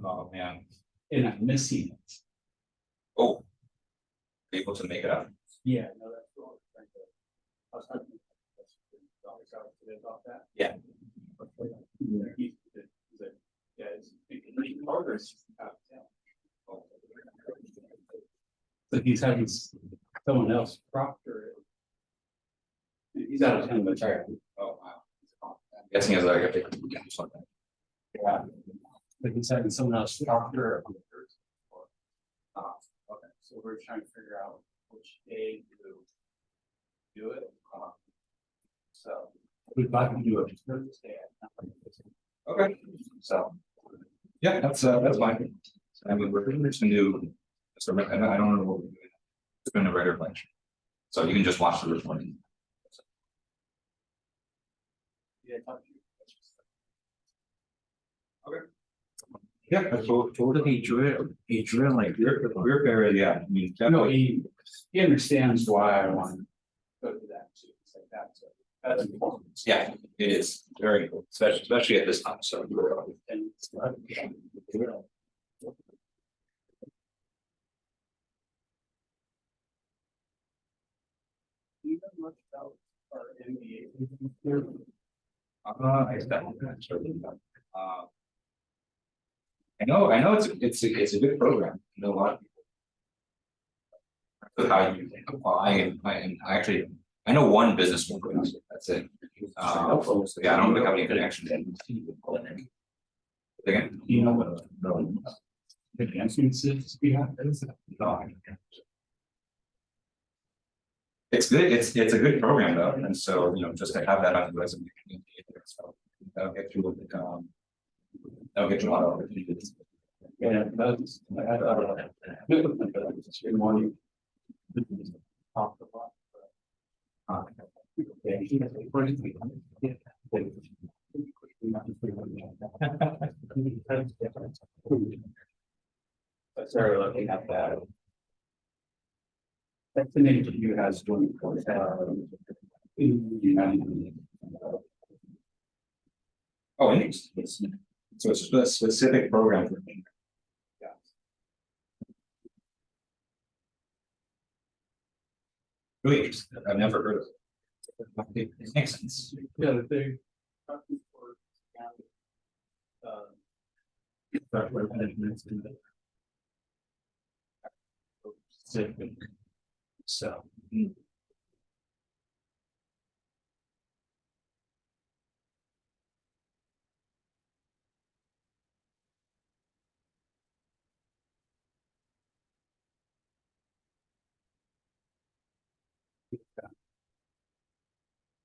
Oh man. and I'm missing it. Oh. Able to make it up. Yeah, no, that's what I was trying to. I was talking about that. Yeah. Yeah, it's making progress out of town. So he's having someone else proctor it. He's out of town, but Oh wow. I'm guessing as I got to do something. yeah. But he's having someone else proctor. Okay, so we're trying to figure out which day to do it. So we'd like to do it Thursday. Okay. So Yeah, that's fine. I mean, we're just gonna do. So I don't know what we're doing. It's been a regular lecture, so you can just watch the recording. yeah, talk to you. Okay. Yeah, so what did he drill like your area? Yeah, I mean, No, he understands why I want to go to that too. It's like that. So that's important. yeah, it is very cool, especially at this time. So. And do you know much about our MBA? I know it's a good program. I know a lot of people. How you apply and I actually I know one business one. That's it. So yeah, I don't really have any connections. Again, You know what advancements we have? no, it's good. It's a good program though, and so just to have that on the resume. So that'll get you that'll get you a lot of opportunities. Yeah, that's, I had, good morning. Talk about. I started looking at that. That's the name that you guys doing. Oh, interesting. So it's a specific program for me. Yeah. Really interesting. I've never heard of it. It makes sense. Yeah, the thing. So.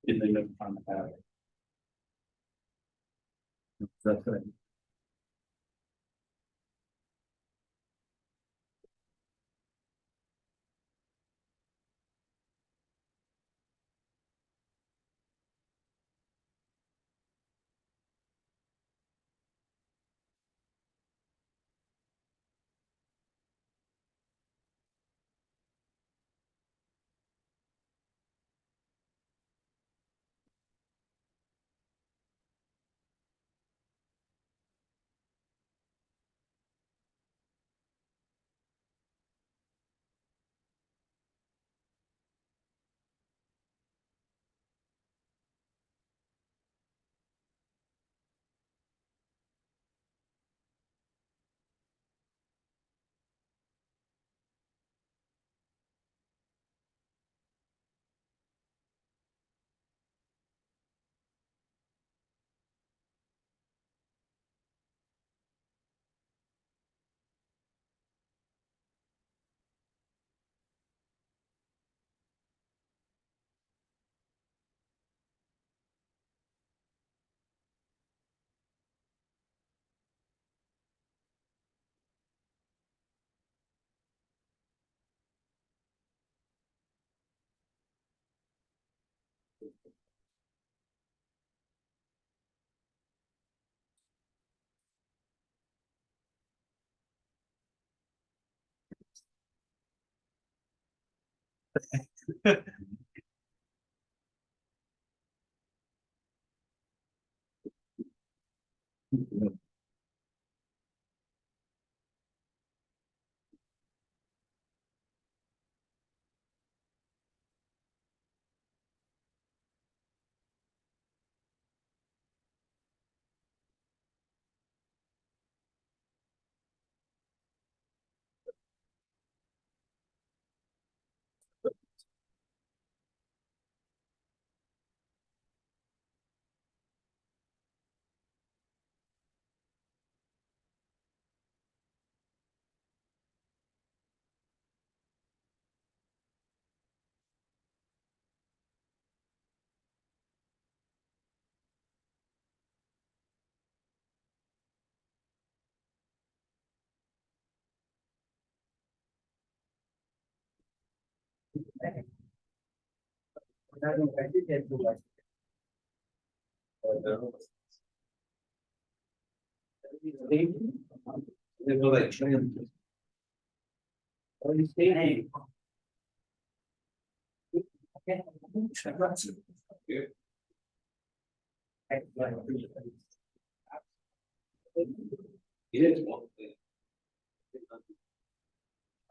Did they never find out? That's right.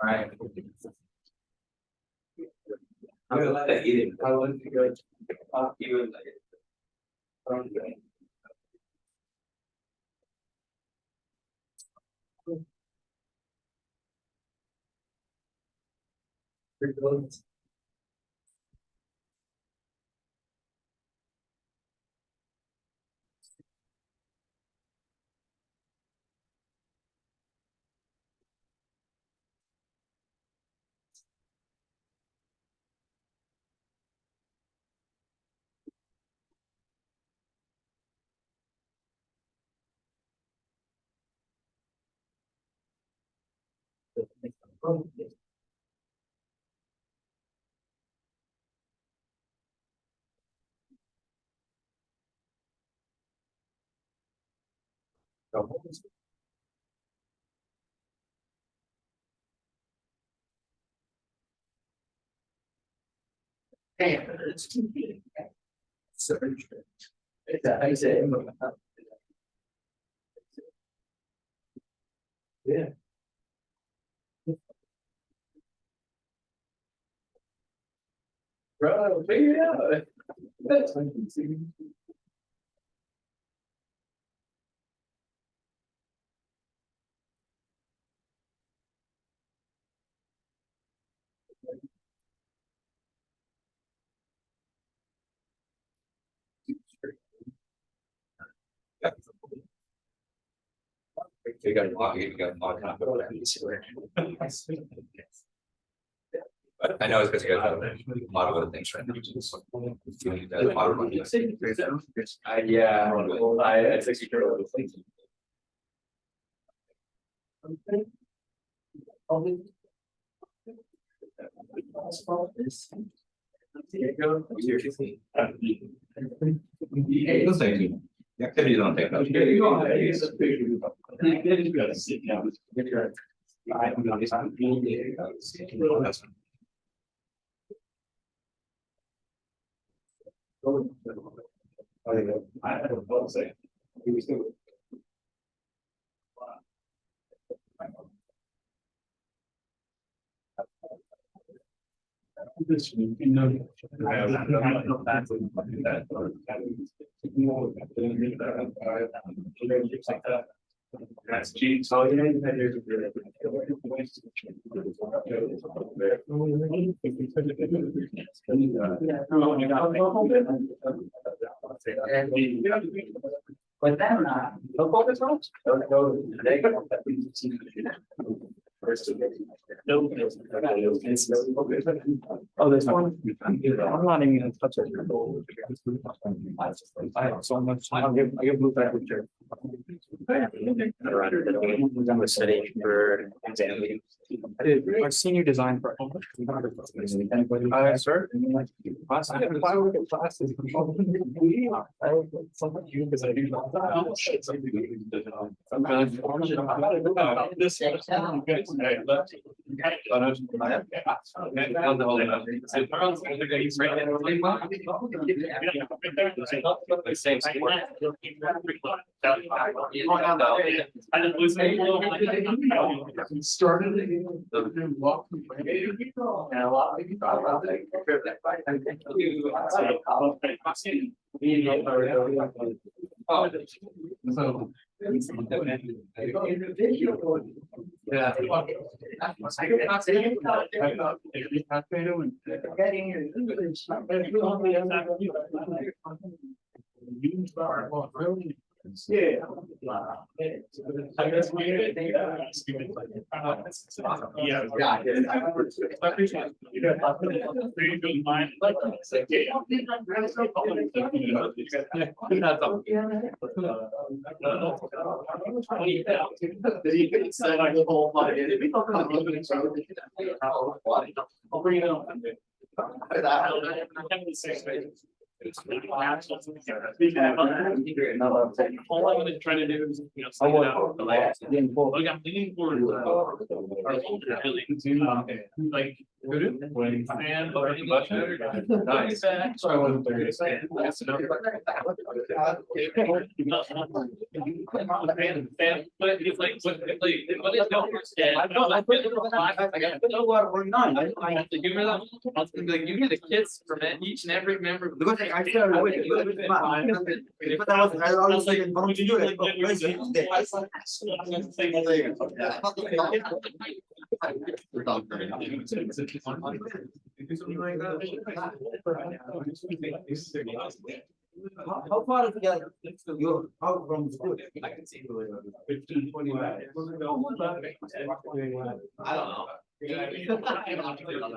Right. I would like to eat it. I want to go. Even like. Yeah. Bro, figure it out. That's you got to log in, you got to log out. But I know it's because you guys have a lot of other things right now. Yeah, I think the activity don't take much. That's cheap. So but then no focus on oh, there's one. I'm not even gonna touch it. I have so much. I give blue back with you. I'm studying for exam. I did my senior design for. Sir. Class. I look at classes. I so much you because I do. This. I didn't lose any. Started and a lot of people thought Yeah. I'll bring it up. All I'm gonna try to do is, you know, sing it out. Like, I'm leaning forward. Like. And. Nice. So I wasn't there. But it's like, what is no? I know what we're not. I have to give her that. I was gonna be like, you get the kids from each and every member. I said, I would. But I was like, what do you do? How far is your out from school? I can see 15, 20 minutes. I don't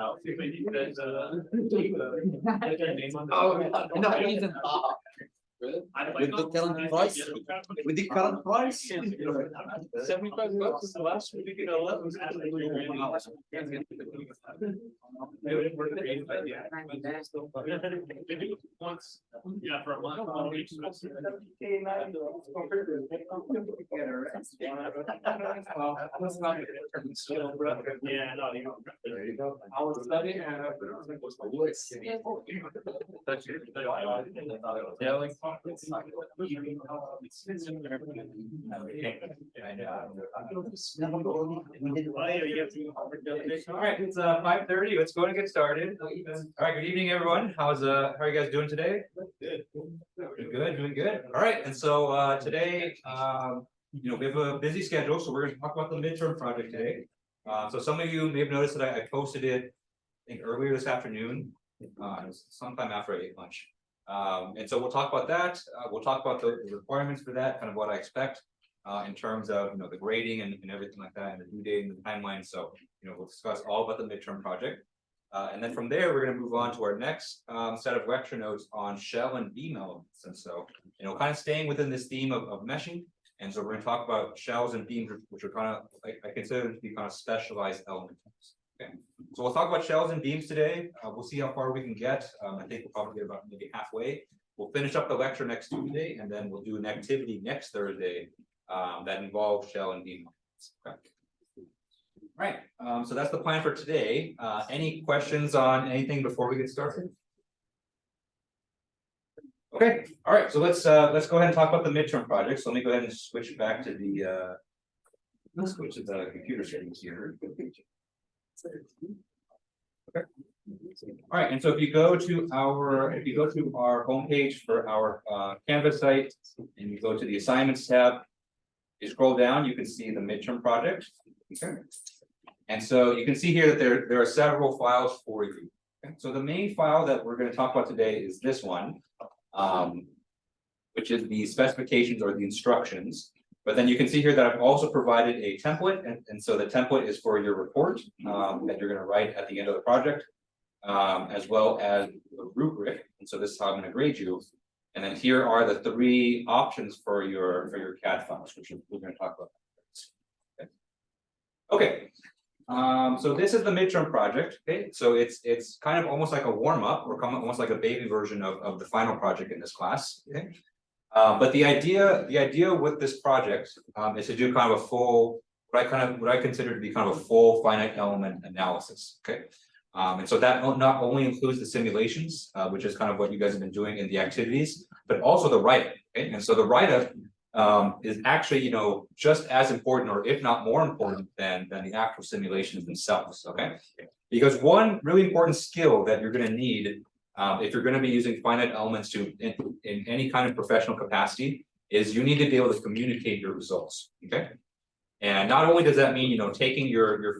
know. With the current price, with the current price, $75 is the last week in 11. Once, yeah, for a month. Yeah, not even. I was studying and yeah, like. All right, it's 5:30. Let's go and get started. All right, good evening, everyone. How are you guys doing today? Doing good. All right, and so today, we have a busy schedule, so we're going to talk about the midterm project today. So some of you may have noticed that I posted it, I think earlier this afternoon, sometime after I ate lunch. And so we'll talk about that. We'll talk about the requirements for that, kind of what I expect in terms of the grading and everything like that, and the due date and the timeline. So we'll discuss all about the midterm project. And then from there, we're going to move on to our next set of lecture notes on shell and beam elements. And so, kind of staying within this theme of meshing. And so we're going to talk about shells and beams, which are kind of, I consider to be kind of specialized elements. Okay, so we'll talk about shells and beams today. We'll see how far we can get. I think we'll probably get about maybe halfway. We'll finish up the lecture next Tuesday, and then we'll do an activity next Thursday that involves shell and beam elements. Okay. All right, so that's the plan for today. Any questions on anything before we get started? Okay, all right, so let's go ahead and talk about the midterm project. So let me go ahead and switch back to the let's go to the computer screens here. Okay. All right, and so if you go to our homepage for our Canvas site, and you go to the assignments tab, you scroll down, you can see the midterm project. Okay. And so you can see here that there are several files for you. Okay. So the main file that we're going to talk about today is this one. Which is the specifications or the instructions. But then you can see here that I've also provided a template, and so the template is for your report that you're going to write at the end of the project, as well as the rubric. And so this is how I'm going to grade you. And then here are the 3 options for your CAD files, which we're going to talk about. Okay. So this is the midterm project. Okay, so it's kind of almost like a warm-up, or almost like a baby version of the final project in this class. Okay, but the idea with this project is to do kind of a full, what I consider to be kind of a full finite element analysis. Okay, and so that not only includes the simulations, which is kind of what you guys have been doing in the activities, but also the write-up. Okay, and so the write-up is actually, just as important, or if not more important than the actual simulations themselves. Okay, because one really important skill that you're going to need if you're going to be using finite elements in any kind of professional capacity is you need to be able to communicate your results. Okay, and not only does that mean taking your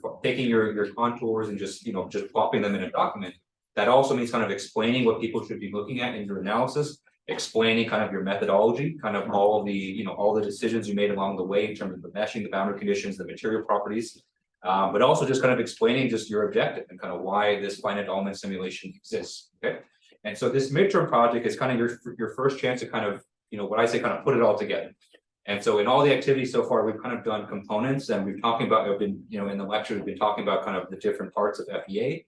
contours and just plopping them in a document. That also means kind of explaining what people should be looking at in your analysis, explaining kind of your methodology, kind of all the, all the decisions you made along the way in terms of the meshing, the boundary conditions, the material properties. But also just kind of explaining just your objective and kind of why this finite element simulation exists, okay? And so this midterm project is kind of your first chance to kind of, what I say, kind of put it all together. And so in all the activities so far, we've kind of done components, and we've talking about, I've been, in the lecture, we've been talking about kind of the different parts of FEA.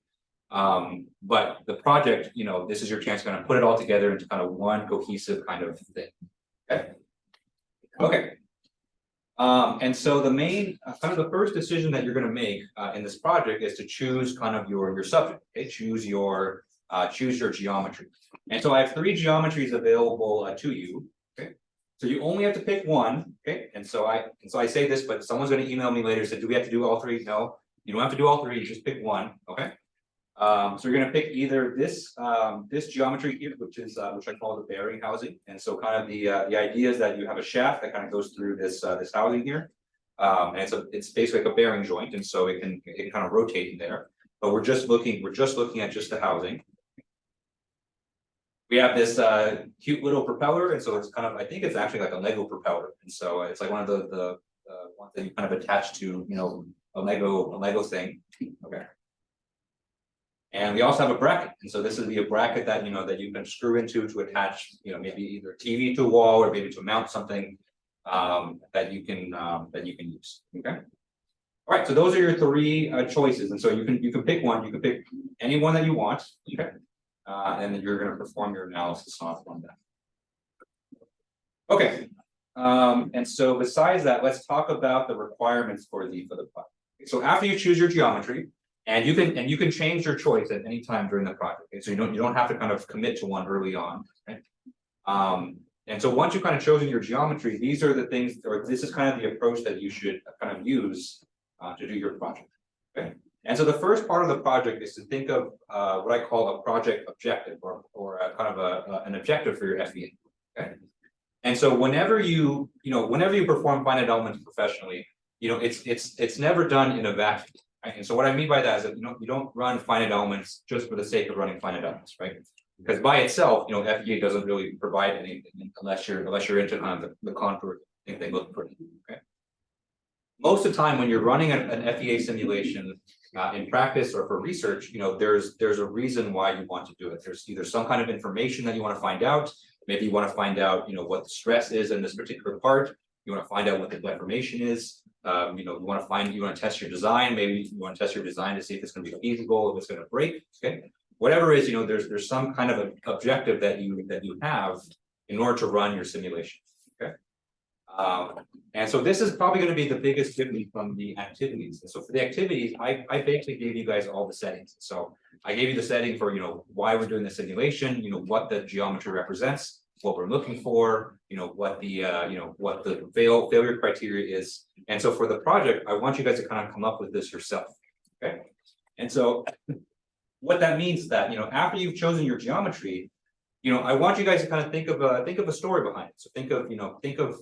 But the project, this is your chance to kind of put it all together into kind of one cohesive kind of thing. Okay. Okay. And so the main, kind of the first decision that you're going to make in this project is to choose kind of your subject. Okay, choose your geometry. And so I have 3 geometries available to you. Okay, so you only have to pick one. Okay, and so I say this, but someone's going to email me later and say, do we have to do all 3? No, you don't have to do all 3. You just pick one. Okay. So you're going to pick either this geometry here, which I call the bearing housing. And so kind of the idea is that you have a shaft that kind of goes through this housing here. And it's basically like a bearing joint, and so it can kind of rotate in there. But we're just looking at just the housing. We have this cute little propeller, and so it's kind of, I think it's actually like a Lego propeller. And so it's like one of the ones that you kind of attach to, a Lego thing. Okay. And we also have a bracket, and so this is the bracket that that you can screw into to attach, maybe either a TV to a wall or maybe to mount something that you can use. Okay. All right. So those are your 3 choices, and so you can pick one. You can pick any one that you want. Okay. And then you're going to perform your analysis on that. Okay. And so besides that, let's talk about the requirements for the project. So after you choose your geometry. And you can change your choice at any time during the project. Okay? So you don't have to kind of commit to one early on. Right? And so once you've kind of chosen your geometry, these are the things, or this is kind of the approach that you should kind of use to do your project. Okay. And so the first part of the project is to think of what I call a project objective, or a kind of an objective for your FEA. Okay. And so whenever you perform finite elements professionally, it's never done in a vacuum. And so what I mean by that is that you don't run finite elements just for the sake of running finite elements, right? Because by itself, FEA doesn't really provide anything unless you're into kind of the contour if they look pretty. Okay. Most of the time when you're running an FEA simulation in practice or for research, there's a reason why you want to do it. There's either some kind of information that you want to find out. Maybe you want to find out, what the stress is in this particular part. You want to find out what the deformation is. You want to test your design. Maybe you want to test your design to see if it's going to be feasible, if it's going to break. Okay, whatever it is, there's some kind of objective that you have in order to run your simulation. Okay, and so this is probably going to be the biggest difference from the activities. And so for the activities, I basically gave you guys all the settings. So I gave you the setting for why we're doing the simulation. What the geometry represents, what we're looking for, what the failure criteria is. And so for the project, I want you guys to kind of come up with this yourself. Okay. And so what that means is that, after you've chosen your geometry, I want you guys to kind of think of a story behind it. So think of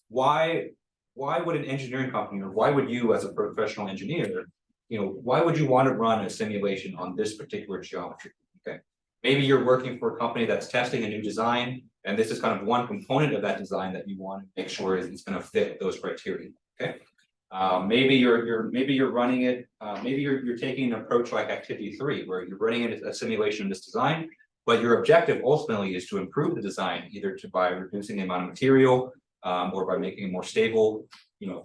why would an engineering company, or why would you as a professional engineer, why would you want to run a simulation on this particular geometry? Okay. Maybe you're working for a company that's testing a new design, and this is kind of one component of that design that you want to make sure is going to fit those criteria. Okay. Maybe you're running it. Maybe you're taking an approach like activity 3, where you're running a simulation of this design, but your objective ultimately is to improve the design, either by reducing the amount of material, or by making it more stable,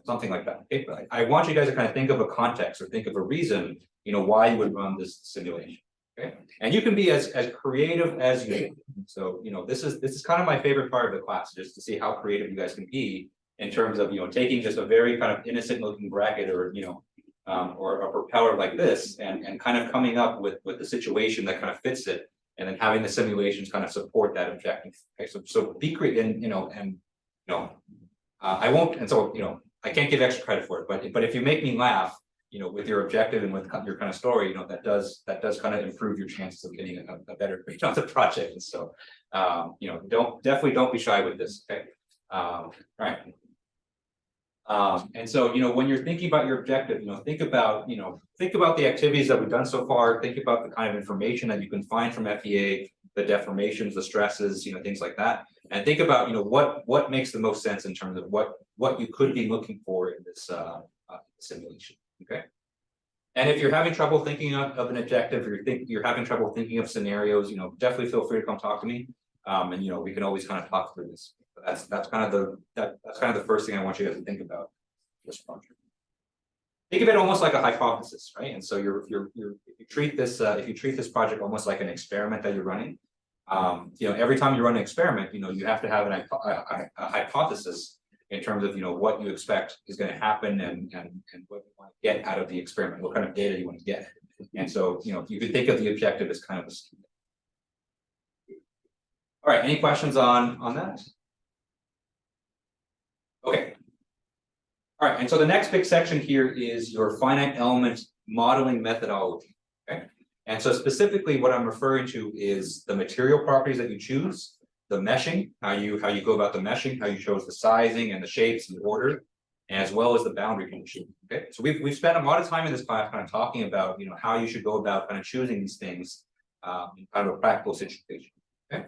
something like that. Okay. But I want you guys to kind of think of a context, or think of a reason, why you would run this simulation. Okay. And you can be as creative as you. So this is kind of my favorite part of the class, just to see how creative you guys can be in terms of taking just a very kind of innocent looking bracket, or or a propeller like this, and kind of coming up with the situation that kind of fits it, and then having the simulations kind of support that objective. Okay, so be creative, and I won't, and so I can't give extra credit for it, but if you make me laugh, with your objective and with your kind of story, that does kind of improve your chances of getting a better grade on the project. And so, definitely don't be shy with this. Okay. Right. And so, when you're thinking about your objective, think about the activities that we've done so far. Think about the kind of information that you can find from FEA, the deformations, the stresses, things like that. And think about, what makes the most sense in terms of what you could be looking for in this simulation, okay? And if you're having trouble thinking of an objective, or you're having trouble thinking of scenarios, definitely feel free to come talk to me. And we can always kind of talk through this. But that's kind of the first thing I want you guys to think about this project. Think of it almost like a hypothesis, right? And so if you treat this project almost like an experiment that you're running, every time you run an experiment, you have to have a hypothesis in terms of what you expect is going to happen and what you want to get out of the experiment, what kind of data you want to get. And so you could think of the objective as kind of a scheme. All right, any questions on that? Okay. All right, and so the next big section here is your finite element modeling methodology. Okay. And so specifically what I'm referring to is the material properties that you choose, the meshing, how you go about the meshing, how you chose the sizing and the shapes and the order, as well as the boundary condition. Okay, so we've spent a lot of time in this class kind of talking about how you should go about kind of choosing these things in kind of a practical situation. Okay.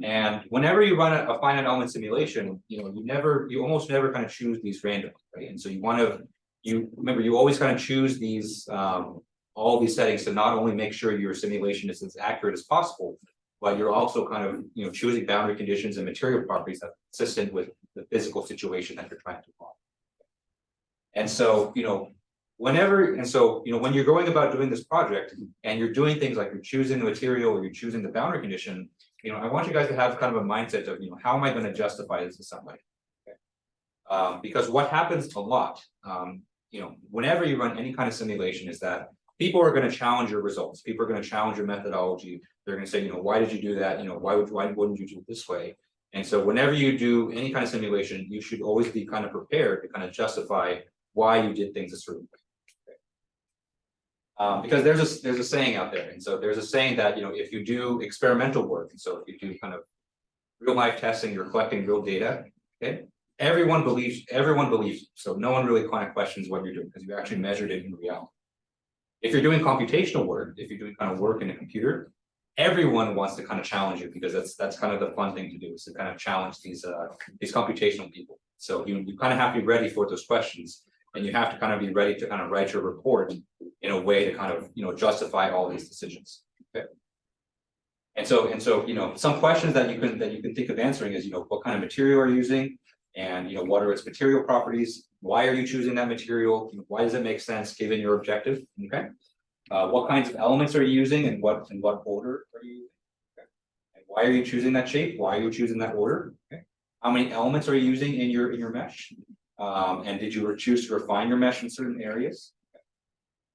And whenever you run a finite element simulation, you almost never kind of choose these randomly, right? And so you always kind of choose these all these settings to not only make sure your simulation is as accurate as possible, but you're also kind of choosing boundary conditions and material properties that are consistent with the physical situation that you're trying to model. And so when you're going about doing this project and you're doing things like you're choosing the material or you're choosing the boundary condition, I want you guys to have kind of a mindset of how am I going to justify this in some way? Okay. Because what happens a lot, whenever you run any kind of simulation, is that people are going to challenge your results. People are going to challenge your methodology. They're going to say, why did you do that? Why wouldn't you do it this way? And so whenever you do any kind of simulation, you should always be kind of prepared to kind of justify why you did things a certain way. Because there's a saying out there, and so there's a saying that if you do experimental work, and so if you do kind of real life testing, you're collecting real data. Okay, everyone believes you. So no one really kind of questions what you're doing because you actually measured it in reality. If you're doing computational work, if you're doing kind of work in a computer, everyone wants to kind of challenge you because that's kind of the fun thing to do, is to kind of challenge these computational people. So you kind of have to be ready for those questions. And you have to kind of be ready to kind of write your report in a way to kind of justify all these decisions. Okay. And so some questions that you can think of answering is what kind of material are you using, and what are its material properties? Why are you choosing that material? Why does it make sense given your objective? Okay. What kinds of elements are you using, and what order are you using? Okay. And why are you choosing that shape? Why are you choosing that order? Okay. How many elements are you using in your mesh? And did you choose to refine your mesh in certain areas?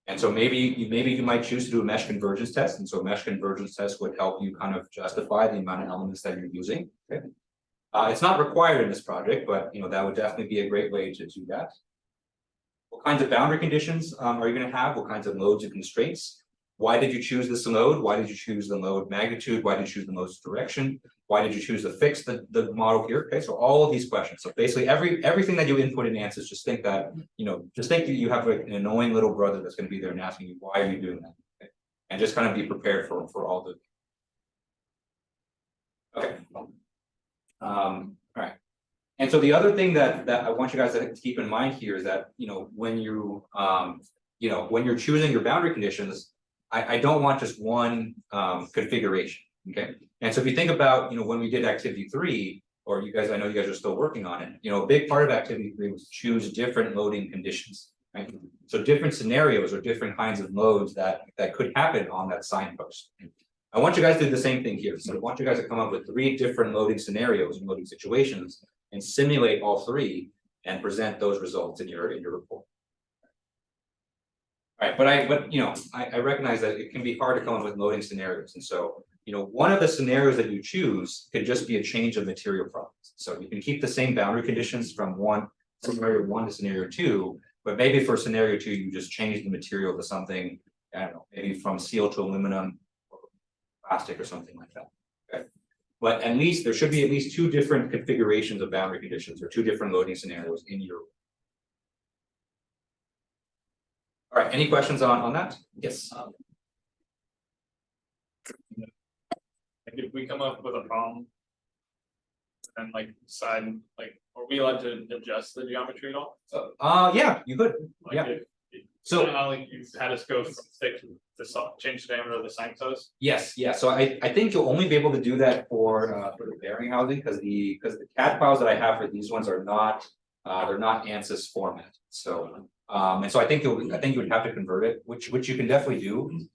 And so maybe you might choose to do a mesh convergence test, and so a mesh convergence test would help you kind of justify the amount of elements that you're using. Okay. It's not required in this project, but that would definitely be a great way to do that. What kinds of boundary conditions are you going to have? What kinds of loads and constraints? Why did you choose this load? Why did you choose the load magnitude? Why did you choose the load's direction? Why did you choose to fix the model here? Okay, so all of these questions. So basically everything that you input in answers, just think that, you have an annoying little brother that's going to be there and asking you, why are you doing that? Okay? And just kind of be prepared for all the. Okay. All right. And so the other thing that I want you guys to keep in mind here is that, when you're choosing your boundary conditions, I don't want just one configuration. Okay. And so if you think about, when we did activity 3, or I know you guys are still working on it, a big part of activity 3 was to choose different loading conditions, right? So different scenarios or different kinds of loads that could happen on that signpost. I want you guys to do the same thing here. So I want you guys to come up with 3 different loading scenarios and loading situations and simulate all 3 and present those results in your report. All right, but I recognize that it can be hard to come up with loading scenarios. And so, one of the scenarios that you choose could just be a change of material properties. So you can keep the same boundary conditions from scenario 1 to scenario 2, but maybe for scenario 2, you just change the material to something, I don't know, maybe from steel to aluminum or plastic or something like that. Okay. But at least there should be at least 2 different configurations of boundary conditions or 2 different loading scenarios in your. All right, any questions on that? Yes. I if we come up with a problem. And like decide, like, are we allowed to adjust the geometry at all? Yeah, you could. Like, Yeah. So So- how like you had us go from thick to soft, change the diameter of the signpost? Yes, yeah, so I think you'll only be able to do that for the bearing housing, because the CAD files that I have for these ones are not. They're not ANSYS format, so, and so I think you would have to convert it, which you can definitely do.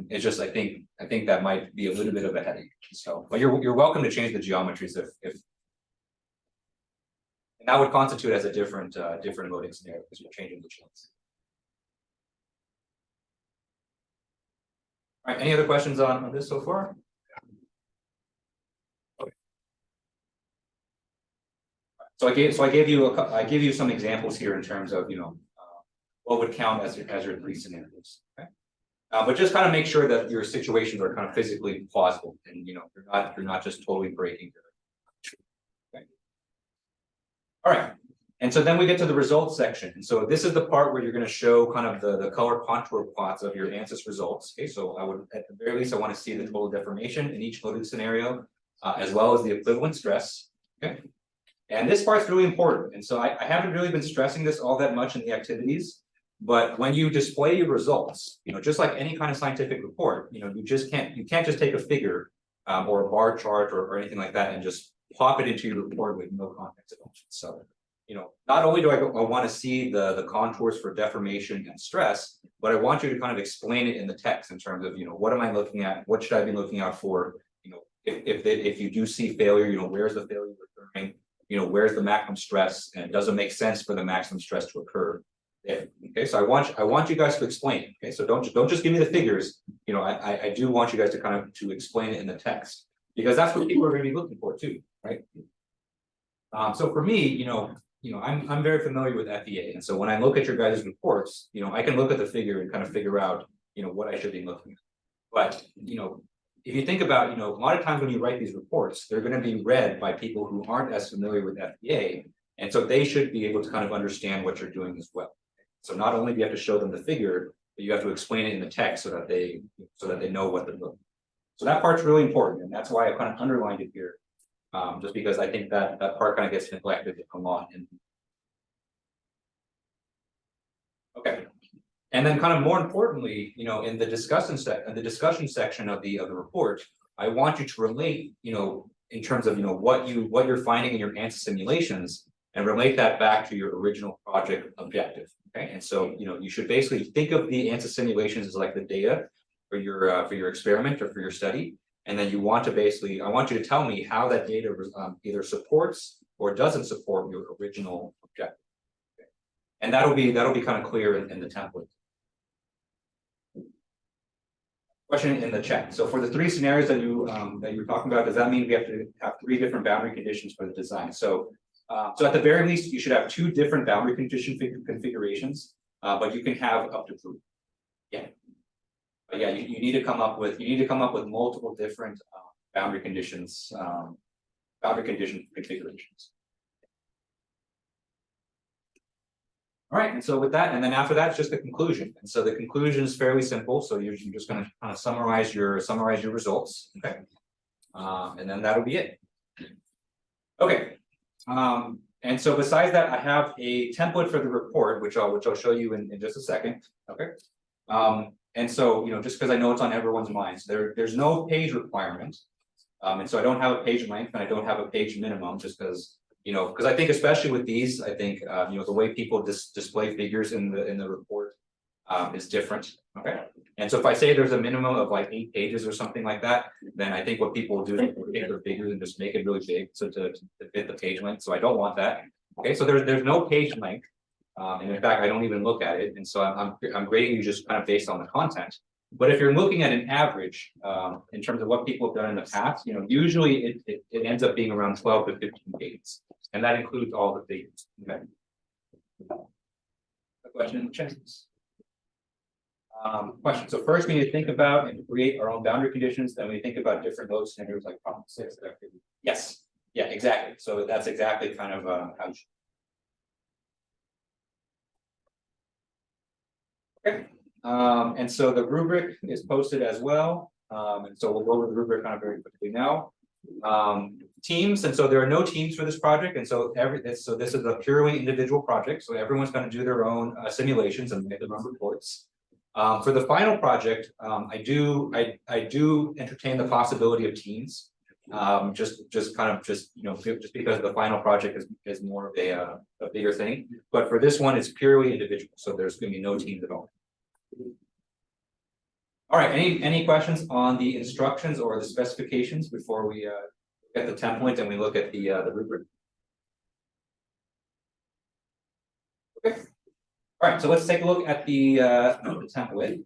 It's just, I think that might be a little bit of a headache, so, but you're welcome to change the geometries if. And that would constitute as a different loading scenario, because you're changing the chunks. All right, any other questions on this so far? Okay. So I gave you some examples here in terms of, what would count as your three scenarios, okay? But just kind of make sure that your situations are kind of physically plausible and, you're not just totally breaking. Okay. All right. And so then we get to the results section. And so this is the part where you're going to show kind of the color contour plots of your ANSYS results. Okay, so I would, at the very least, I want to see the total deformation in each loading scenario, as well as the equivalent stress. Okay. And this part's really important. And so I haven't really been stressing this all that much in the activities, but when you display your results, just like any kind of scientific report, you can't just take a figure or a bar chart or anything like that and just plop it into your report with no context at all. So, not only do I want to see the contours for deformation and stress, but I want you to kind of explain it in the text in terms of, what am I looking at? What should I be looking out for? If you do see failure, where's the failure occurring? Where's the maximum stress, and does it make sense for the maximum stress to occur there? Okay, so I want you guys to explain. Okay, so don't just give me the figures. I do want you guys to kind of to explain it in the text, because that's what people are going to be looking for too, right? So for me, I'm very familiar with FEA, and so when I look at your guys' reports, I can look at the figure and kind of figure out, what I should be looking at. But if you think about, a lot of times when you write these reports, they're going to be read by people who aren't as familiar with FEA, and so they should be able to kind of understand what you're doing as well. So not only do you have to show them the figure, but you have to explain it in the text so that they know what they're looking. So that part's really important, and that's why I kind of underlined it here, just because I think that part kind of gets neglected a lot. Okay. And then kind of more importantly, in the discussion section of the report, I want you to relate, in terms of, what you're finding in your ANSYS simulations, and relate that back to your original project objective. Okay, and so, you should basically think of the ANSYS simulations as like the data for your experiment or for your study. And then I want you to tell me how that data either supports or doesn't support your original objective. Okay. And that'll be kind of clear in the template. Question in the chat. So for the three scenarios that you're talking about, does that mean we have to have three different boundary conditions for the design? So at the very least, you should have two different boundary condition configurations, but you can have up to three. Yeah. But yeah, you need to come up with multiple different boundary condition configurations. All right, and so with that, and then after that, it's just the conclusion. And so the conclusion is fairly simple. So you're just going to kind of summarize your results. Okay. And then that'll be it. Okay. And so besides that, I have a template for the report, which I'll show you in just a second. Okay. And so, just because I know it's on everyone's minds, there's no page requirement. And so I don't have a page length and I don't have a page minimum, just because, because I think especially with these, I think, the way people display figures in the report is different. Okay. And so if I say there's a minimum of like 8 pages or something like that, then I think what people will do is take their figures and just make it really big so to fit the page length. So I don't want that. Okay. So there's no page length. And in fact, I don't even look at it. And so I'm grading you just kind of based on the content. But if you're looking at an average, in terms of what people have done in the past, usually it ends up being around 12 to 15 pages. And that includes all the figures. Okay. A question in the chat. Question. So first we need to think about and create our own boundary conditions. Then we think about different load scenarios like problem 6. Yes. Yeah, exactly. So that's exactly kind of how you should. Okay. And so the rubric is posted as well. And so we'll go over the rubric kind of very quickly now. Teams, and so there are no teams for this project, and so so this is a purely individual project, so everyone's going to do their own simulations and make their own reports. For the final project, I do entertain the possibility of teams. Just because the final project is more of a bigger thing, but for this one, it's purely individual, so there's going to be no teams at all. All right, any questions on the instructions or the specifications before we get the template and we look at the rubric? Okay. All right, so let's take a look at the template.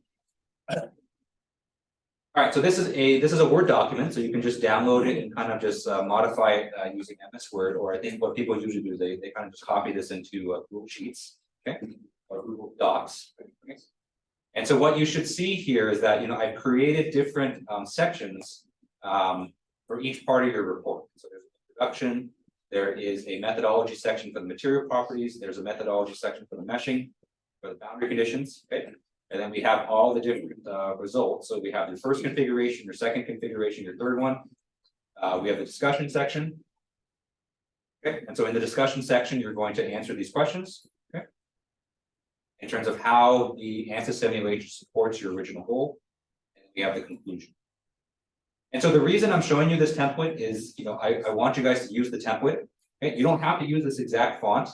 All right, so this is a Word document, so you can just download it and kind of just modify it using MS Word, or I think what people usually do is they kind of just copy this into Google Sheets, okay, or Google Docs. Okay. And so what you should see here is that I've created different sections for each part of your report. So there's an introduction, there is a methodology section for the material properties, there's a methodology section for the meshing, for the boundary conditions, okay. And then we have all the different results. So we have your first configuration, your second configuration, your third one. We have the discussion section. Okay, and so in the discussion section, you're going to answer these questions. Okay. In terms of how the ANSYS simulation supports your original goal. And we have the conclusion. And so the reason I'm showing you this template is, I want you guys to use the template. Okay, you don't have to use this exact font.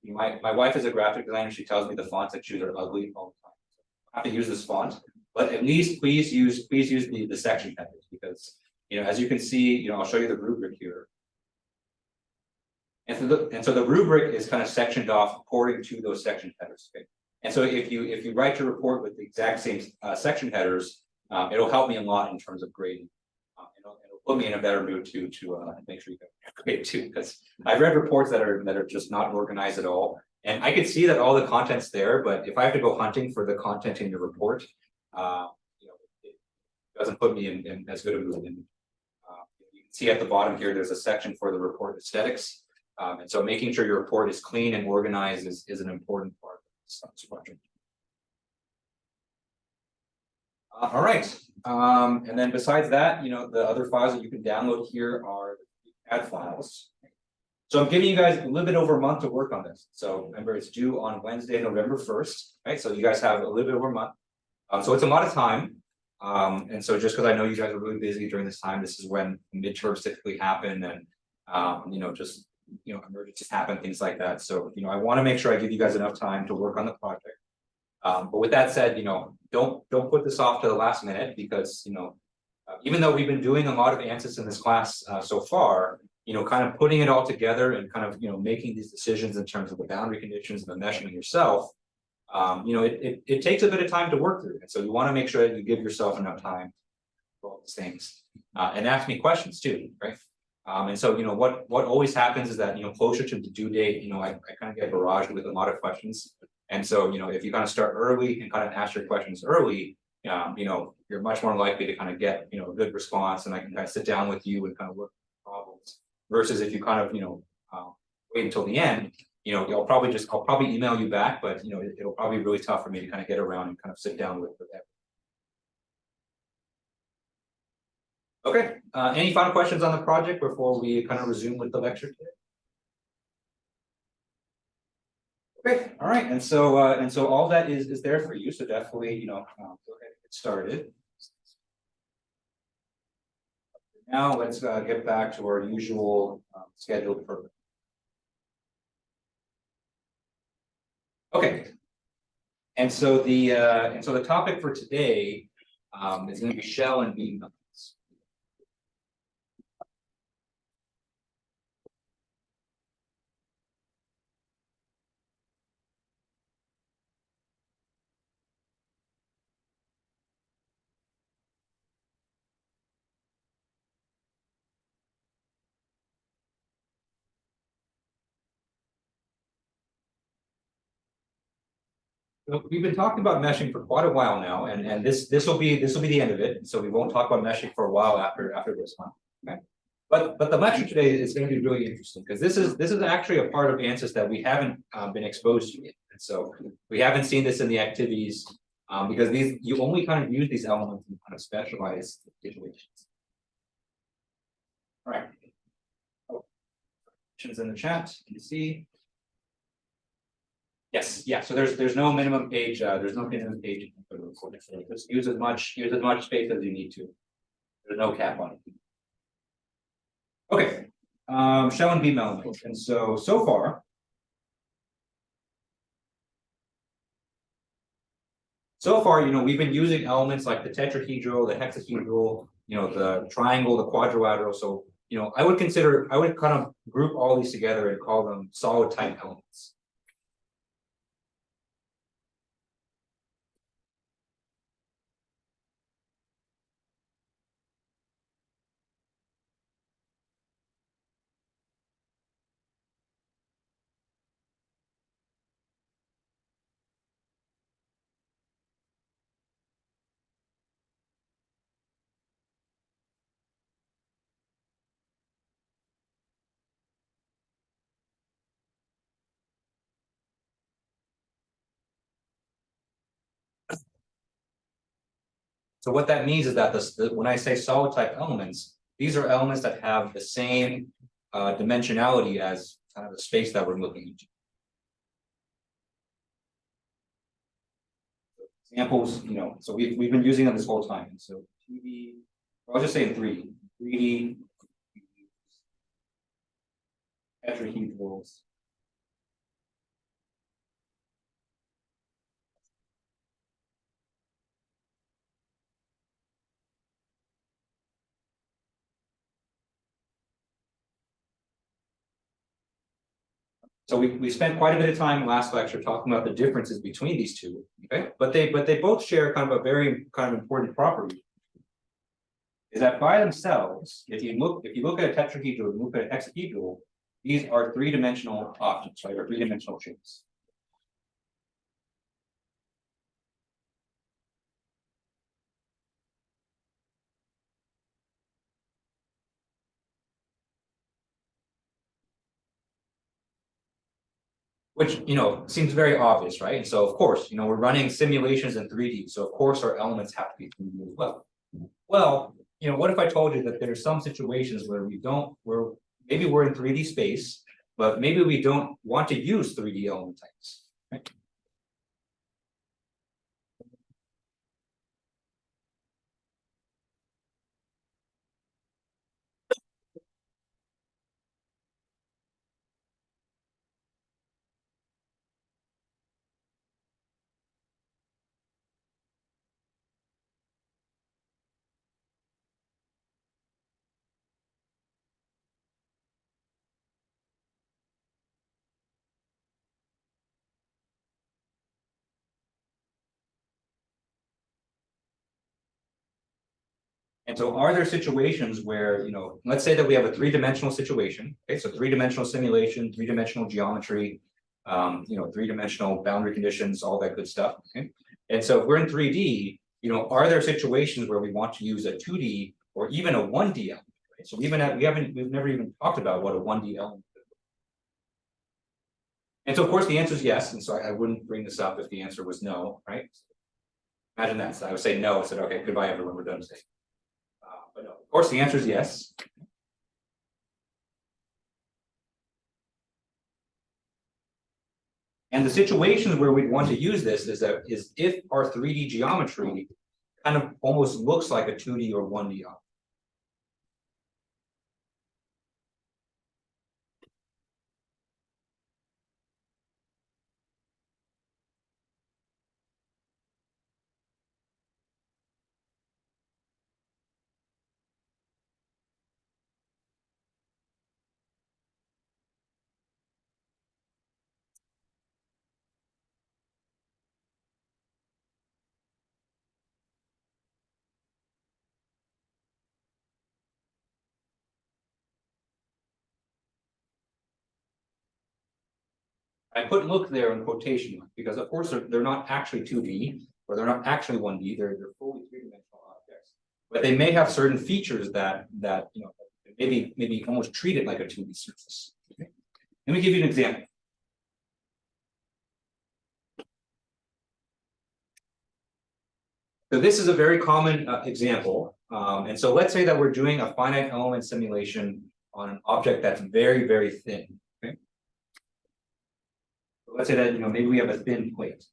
My wife is a graphic designer. She tells me the fonts I choose are ugly all the time. So I have to use this font, but at least please use the section headers, because as you can see, I'll show you the rubric here. And so the rubric is kind of sectioned off according to those section headers. Okay? And so if you write your report with the exact same section headers, it'll help me a lot in terms of grading. It'll put me in a better mood to make sure you get grade too, because I've read reports that are just not organized at all, and I can see that all the content's there, but if I have to go hunting for the content in your report, it doesn't put me in as good a mood. And you can see at the bottom here, there's a section for the report aesthetics, and so making sure your report is clean and organized is an important part of this project. All right, and then besides that, the other files that you can download here are the CAD files. So I'm giving you guys a little bit over a month to work on this. So remember, it's due on Wednesday, November 1st, right? So you guys have a little bit over a month. So it's a lot of time. And so just because I know you guys are really busy during this time, this is when midterms typically happen, and emergencies happen, things like that. So I want to make sure I give you guys enough time to work on the project. But with that said, don't put this off to the last minute, because even though we've been doing a lot of ANSYS in this class so far, kind of putting it all together and kind of making these decisions in terms of the boundary conditions and the meshing yourself, it takes a bit of time to work through. And so you want to make sure that you give yourself enough time for all these things, and ask me questions too, right? And so what always happens is that closer to the due date, I kind of get barraged with a lot of questions. And so, if you kind of start early and kind of ask your questions early, you're much more likely to kind of get, a good response, and I can kind of sit down with you and kind of look at problems. Versus if you kind of, wait until the end, I'll probably email you back, but it'll probably be really tough for me to kind of get around and kind of sit down with everyone. Okay, any final questions on the project before we kind of resume with the lecture today? Okay, all right, and so all that is there for you. So definitely, go ahead and get started. Now let's get back to our usual scheduled program. Okay, and so the topic for today is going to be shell and beam methods. So we've been talking about meshing for quite a while now, and this will be the end of it. So we won't talk about meshing for a while after this one. Okay. But the lecture today is going to be really interesting, because this is actually a part of ANSYS that we haven't been exposed to yet. And so we haven't seen this in the activities Because these, you only kind of use these elements in kind of specialized situations. All right. Questions in the chat, you see? Yes, yeah, so there's no minimum page, there's no minimum page for the recording, so just use as much space as you need to. There's no cap on it. Okay, shell and beam elements, and so far. So far, we've been using elements like the tetrahedral, the hexahedral, the triangle, the quadrilateral. So, I would kind of group all these together and call them solid type elements. So what that means is that when I say solid type elements, these are elements that have the same dimensionality as kind of the space that we're looking into. Examples, so we've been using them this whole time. And so 2D, I'll just say in 3D, 3D, tetrahedrals. So we spent quite a bit of time last lecture talking about the differences between these two, okay? But they both share kind of a very kind of important property. Is that by themselves, if you look at a tetrahedral, you look at an hexahedral, these are three-dimensional objects, right? Or three-dimensional shapes. Which seems very obvious, right? And so of course, we're running simulations in 3D, so of course our elements have to be 3D as well. Well, what if I told you that there are some situations where maybe we're in 3D space, but maybe we don't want to use 3D element types, right? And so are there situations where, let's say that we have a three-dimensional situation, okay, so three-dimensional simulation, three-dimensional geometry, three-dimensional boundary conditions, all that good stuff, okay? And so if we're in 3D, are there situations where we want to use a 2D or even a 1D element, right? So we've never even talked about what a 1D element is. And so of course the answer is yes, and so I wouldn't bring this up if the answer was no, right? Imagine that, so I would say no, I said, okay, goodbye everyone, we're done today. But no, of course, the answer is yes. And the situations where we'd want to use this is if our 3D geometry kind of almost looks like a 2D or 1D object. I put look there in quotation marks because of course they're not actually 2D or they're not actually 1D, they're fully three-dimensional objects. But they may have certain features that maybe almost treat it like a 2D surface. Okay? Let me give you an example. So this is a very common example. And so let's say that we're doing a finite element simulation on an object that's very, very thin. Okay. So let's say that maybe we have a thin plate.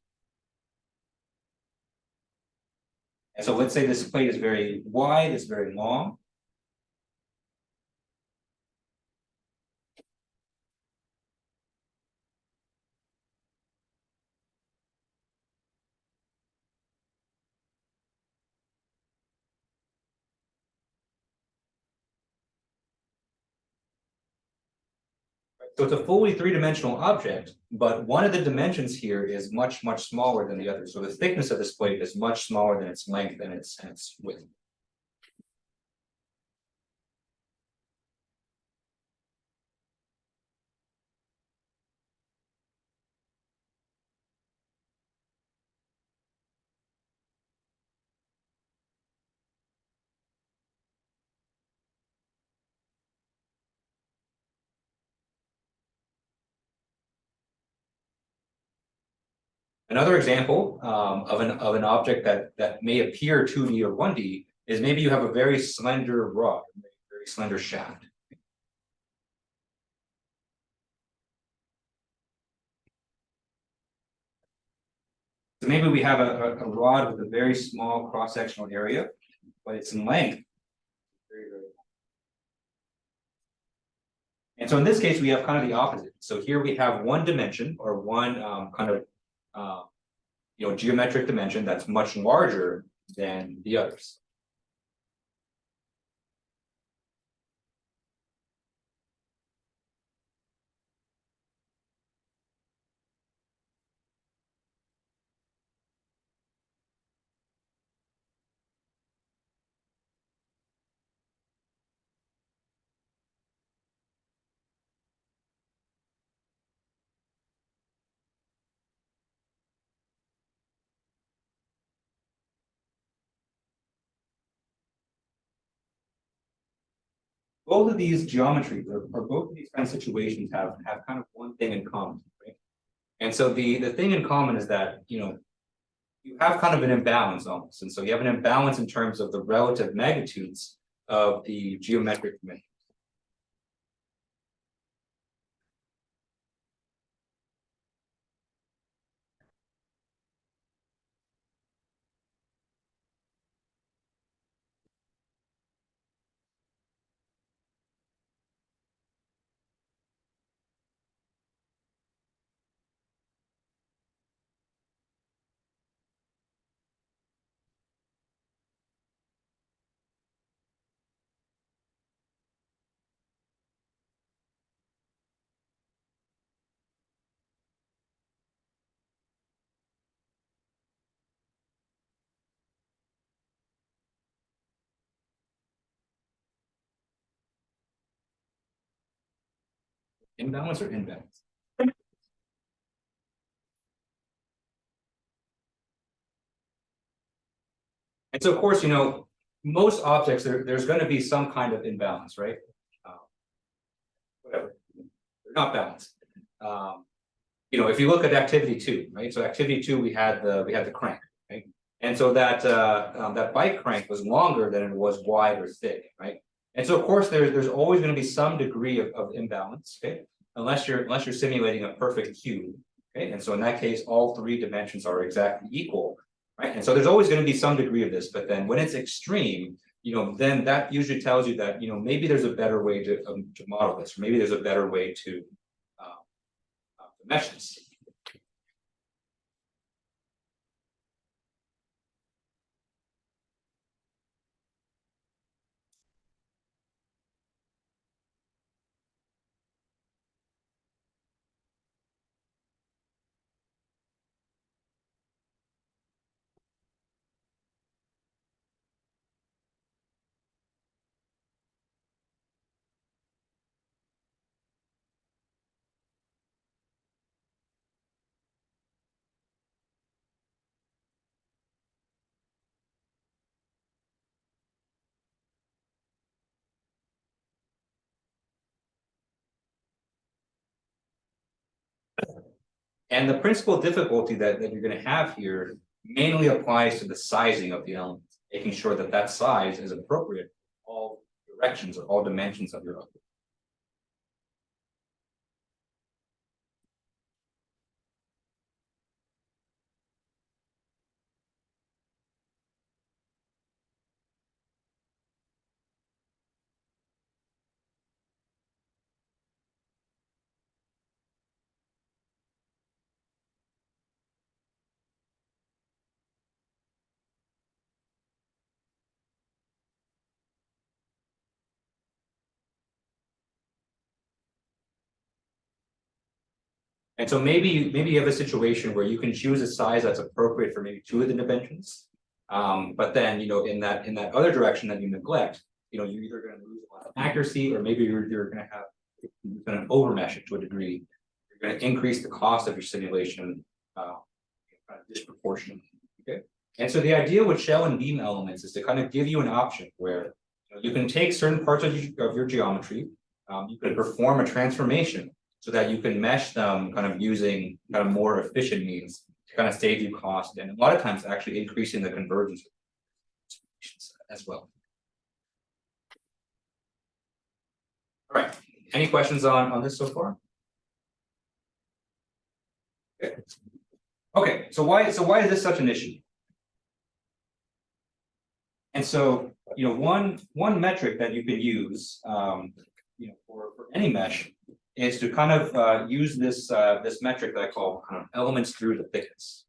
And so let's say this plate is very wide, it's very long. So it's a fully three-dimensional object, but one of the dimensions here is much, much smaller than the other. So the thickness of this plate is much smaller than its length and its width. Another example of an object that may appear 2D or 1D is maybe you have a very slender rod, a very slender shaft. So maybe we have a rod with a very small cross-sectional area, but its length very, very long. And so in this case, we have kind of the opposite. So here we have one dimension or one kind of geometric dimension that's much larger than the others. Both of these geometries or both of these kind of situations have kind of one thing in common, right? And so the thing in common is that you have kind of an imbalance almost, and so you have an imbalance in terms of the relative magnitudes of the geometric dimensions. Imbalance or imbalance? And so, of course, most objects there's going to be some kind of imbalance, right? Whatever, they're not balanced. If you look at activity two, right? So activity two, we had the crank, right? And so that bike crank was longer than it was wide or thick, right? And so of course there's always going to be some degree of imbalance, okay? Unless you're simulating a perfect cube, okay? And so in that case, all three dimensions are exactly equal, right? And so there's always going to be some degree of this, but then when it's extreme, then that usually tells you that maybe there's a better way to model this, or maybe there's a better way to mesh this. And the principal difficulty that you're going to have here mainly applies to the sizing of the elements, making sure that that size is appropriate for all directions or all dimensions of your object. And so maybe you have a situation where you can choose a size that's appropriate for maybe two of the dimensions. But then, in that other direction that you neglect, you're either going to lose a lot of accuracy, or maybe you're going to overmesh it to a degree. You're going to increase the cost of your simulation disproportionately. Okay. And so the idea with shell and beam elements is to kind of give you an option where you can take certain parts of your geometry, you can perform a transformation so that you can mesh them kind of using kind of more efficient means to kind of save you cost, and a lot of times actually increasing the convergence as well. All right, any questions on this so far? Okay. Okay, so why is this such an issue? And so, one metric that you can use, for any mesh is to kind of use this metric that I call kind of elements through the thickness.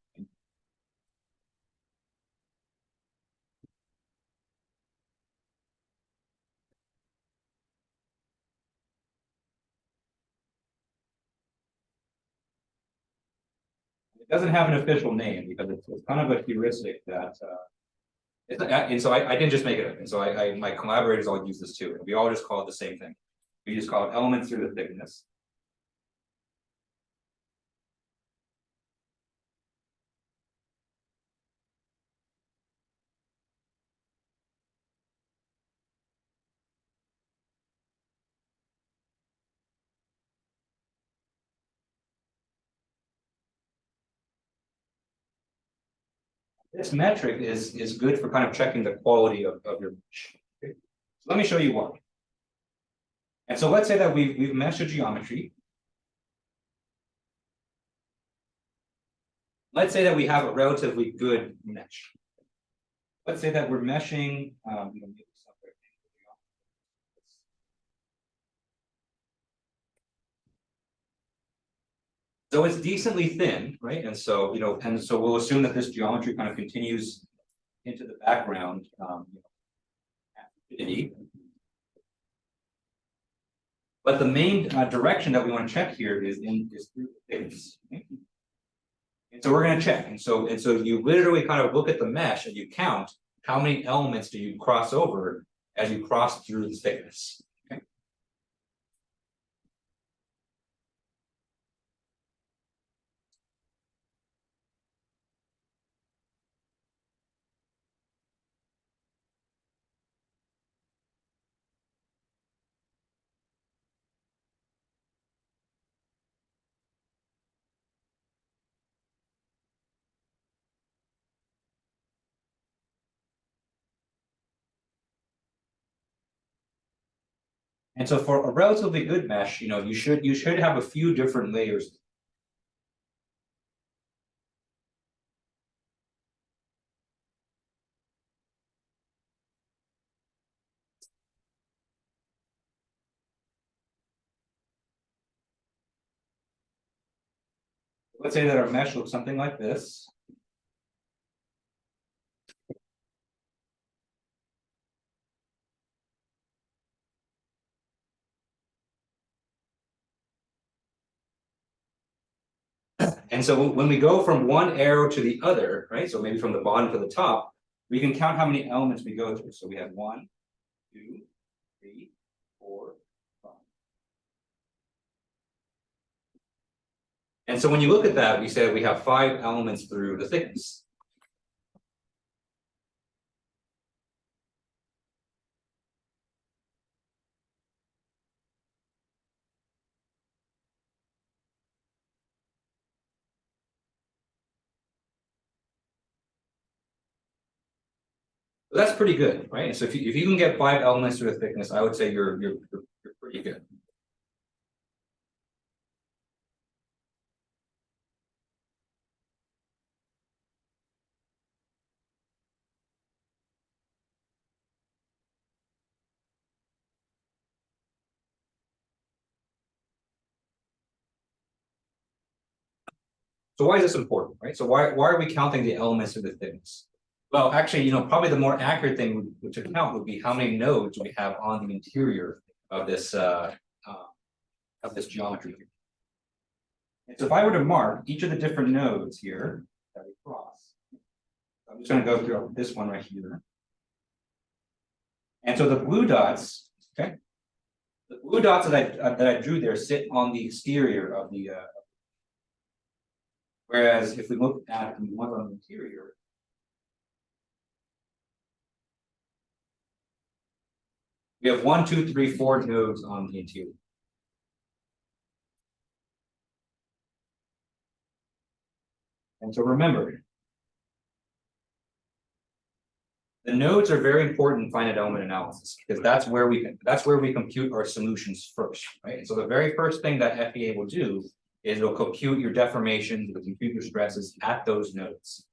It doesn't have an official name because it's kind of a heuristic that and so I didn't just make it up. And so my collaborators all use this too. We all just call it the same thing. We just call it elements through the thickness. This metric is good for kind of checking the quality of your mesh. Okay. So let me show you why. And so let's say that we've meshed a geometry. Let's say that we have a relatively good mesh. Let's say that we're meshing. So it's decently thin, right? And so we'll assume that this geometry kind of continues into the background. But the main direction that we want to check here is through the thickness. Okay? And so we're going to check. And so you literally kind of look at the mesh and you count how many elements do you cross over as you cross through the thickness. Okay? And so for a relatively good mesh, you should have a few different layers. Let's say that our mesh looks something like this. And so when we go from one arrow to the other, right? So maybe from the bottom to the top, we can count how many elements we go through. So we have 1, 2, 3, 4, 5. And so when you look at that, we said we have 5 elements through the thickness. So that's pretty good, right? So if you can get 5 elements to a thickness, I would say you're pretty good. So why is this important, right? So why are we counting the elements of the thickness? Well, actually, probably the more accurate thing to count would be how many nodes we have on the interior of this geometry. And so if I were to mark each of the different nodes here that we cross, I'm just going to go through this one right here. And so the blue dots, okay, the blue dots that I drew there sit on the exterior of the. Whereas if we look at the one on the interior, we have 1, 2, 3, 4 nodes on the interior. And so remember, the nodes are very important in finite element analysis because that's where we compute our solutions first, right? And so the very first thing that FEA will do is it'll compute your deformations, it'll compute your stresses at those nodes.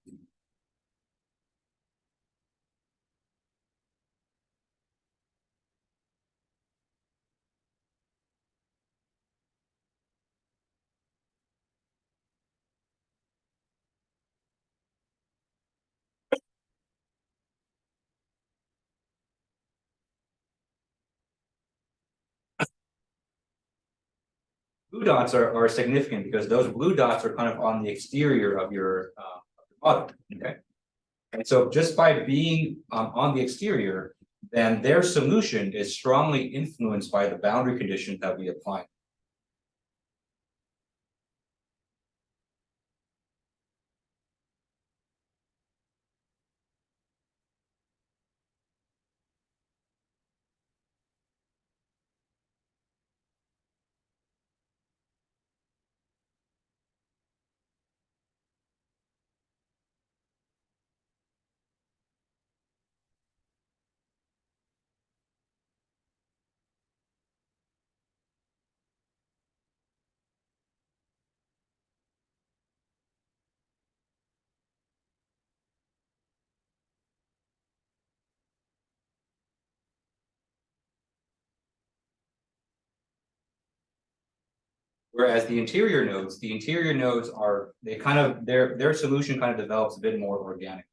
Blue dots are significant because those blue dots are kind of on the exterior of your model, okay? And so just by being on the exterior, then their solution is strongly influenced by the boundary conditions that we apply. Whereas the interior nodes are their solution kind of develops a bit more organic.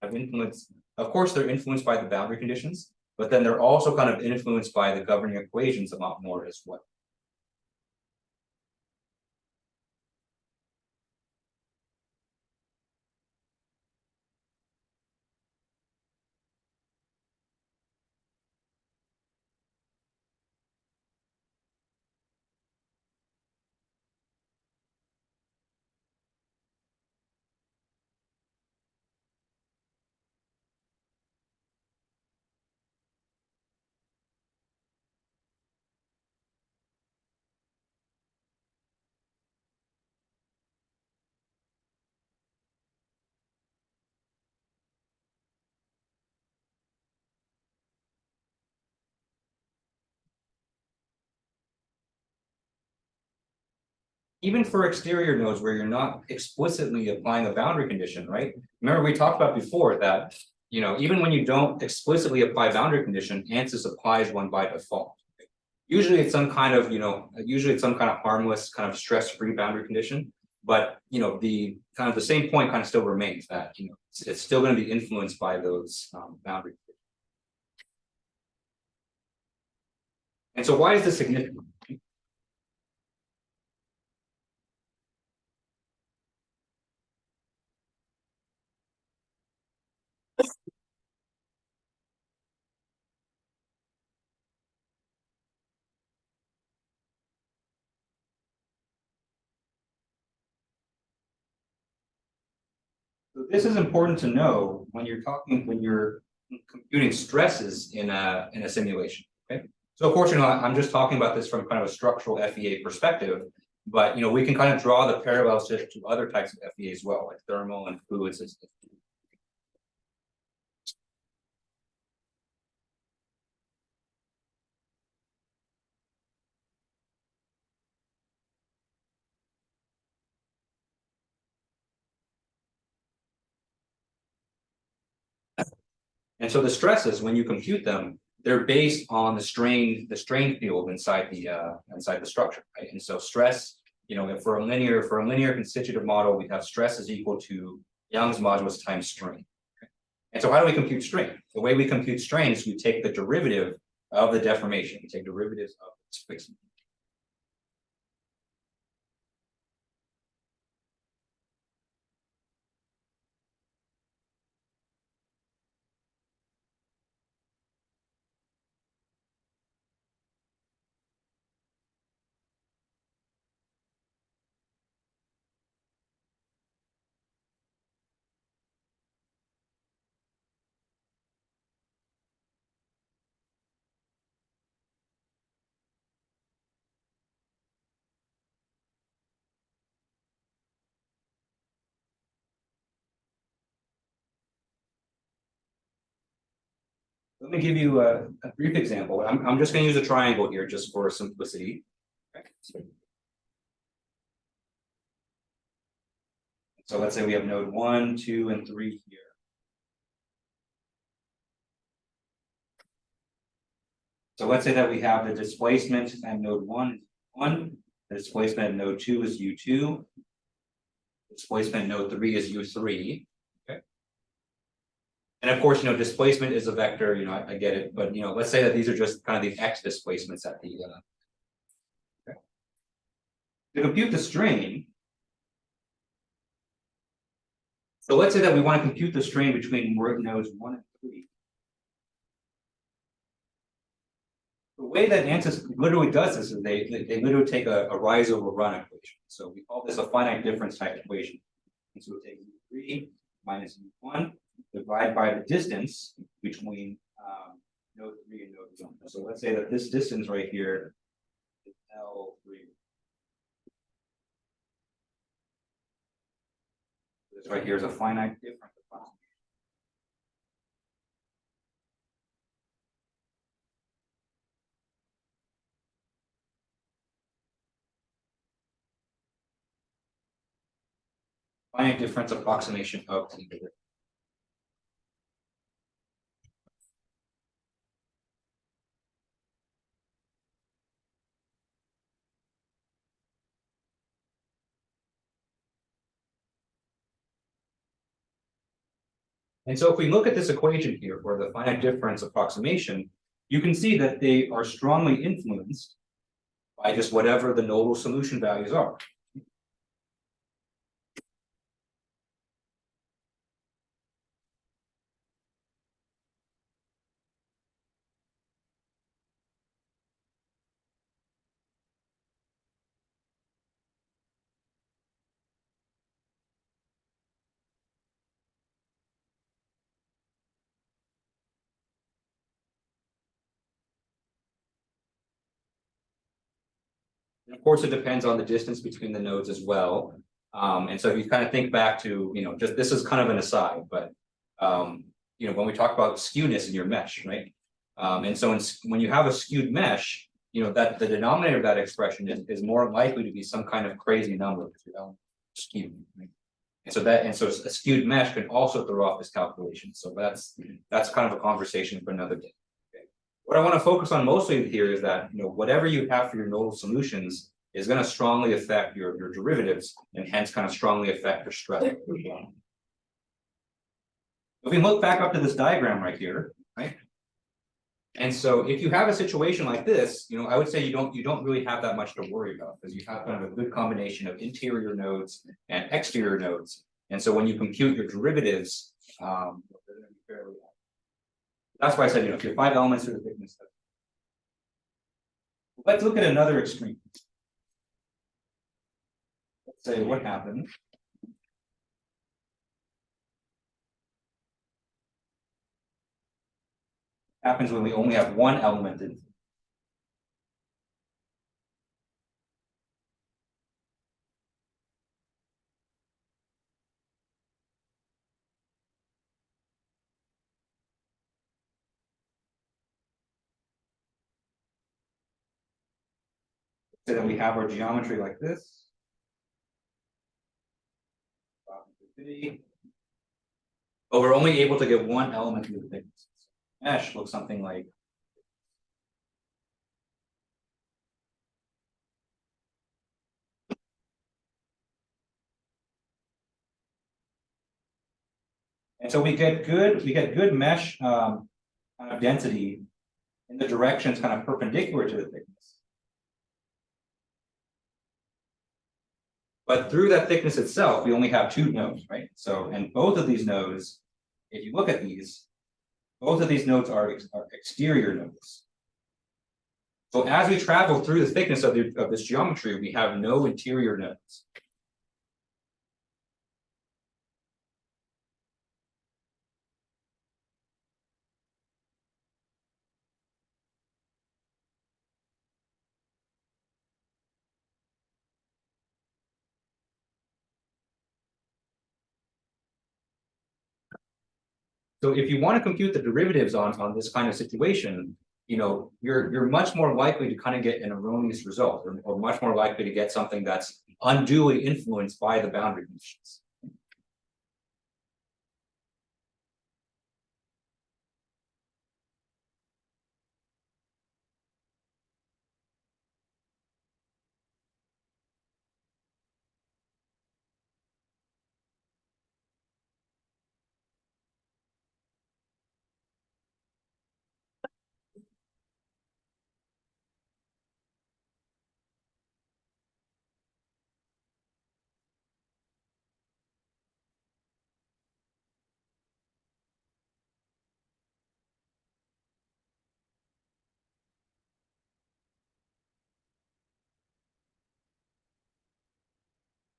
Of course, they're influenced by the boundary conditions, but then they're also kind of influenced by the governing equations a lot more as well. Even for exterior nodes where you're not explicitly applying a boundary condition, right? Remember we talked about before that, even when you don't explicitly apply boundary condition, ANSYS applies one by default. Usually it's some kind of, harmless, kind of stress-free boundary condition. But the same point kind of still remains that it's still going to be influenced by those boundary conditions. And so why is this significant? So this is important to know when you're computing stresses in a simulation. Okay. So of course, I'm just talking about this from kind of a structural FEA perspective, but we can kind of draw the parallels to other types of FEA as well, like thermal and fluid systems. And so the stresses, when you compute them, they're based on the strain field inside the structure, right? And so stress, if for a linear constitutive model, we have stress is equal to Young's modulus times strain. And so how do we compute strain? The way we compute strain is we take the derivative of the deformation, we take derivatives of displacement. Let me give you a brief example. I'm just going to use a triangle here just for simplicity. So let's say we have node 1, 2, and 3 here. So let's say that we have the displacement at node 1 is 1, the displacement at node 2 is U2, displacement at node 3 is U3. Okay. And of course, displacement is a vector, I get it, but let's say that these are just kind of the x displacements at the okay. To compute the strain, so let's say that we want to compute the strain between nodes 1 and 3. The way that ANSYS literally does this is they literally take a rise over run equation. So we call this a finite difference type equation. And so we take U3 minus U1, divide by the distance between node 3 and node 1. So let's say that this distance right here is L3. This right here is a finite difference. Finite difference approximation of T. And so if we look at this equation here for the finite difference approximation, you can see that they are strongly influenced by just whatever the nodal solution values are. And of course, it depends on the distance between the nodes as well. And so if you kind of think back to, just this is kind of an aside, but when we talk about skewness in your mesh, right? And so when you have a skewed mesh, that the denominator of that expression is more likely to be some kind of crazy number because you're skewed. Right? And so a skewed mesh can also throw off this calculation. So that's kind of a conversation for another day. What I want to focus on mostly here is that whatever you have for your nodal solutions is going to strongly affect your derivatives and hence kind of strongly affect your stress. If we look back up to this diagram right here, right? And so if you have a situation like this, I would say you don't really have that much to worry about because you have kind of a good combination of interior nodes and exterior nodes. And so when you compute your derivatives, they're going to be fairly. That's why I said, if you have 5 elements to the thickness. Let's look at another extreme. Let's say what happened. Happens when we only have one element in. So then we have our geometry like this. But we're only able to get one element through the thickness. mesh looks something like. And so we get good mesh kind of density in the directions kind of perpendicular to the thickness. But through that thickness itself, we only have two nodes, right? So, and both of these nodes, if you look at these, both of these nodes are exterior nodes. So as we travel through the thickness of this geometry, we have no interior nodes. So if you want to compute the derivatives on this kind of situation, you're much more likely to kind of get an erroneous result, or much more likely to get something that's unduly influenced by the boundary conditions.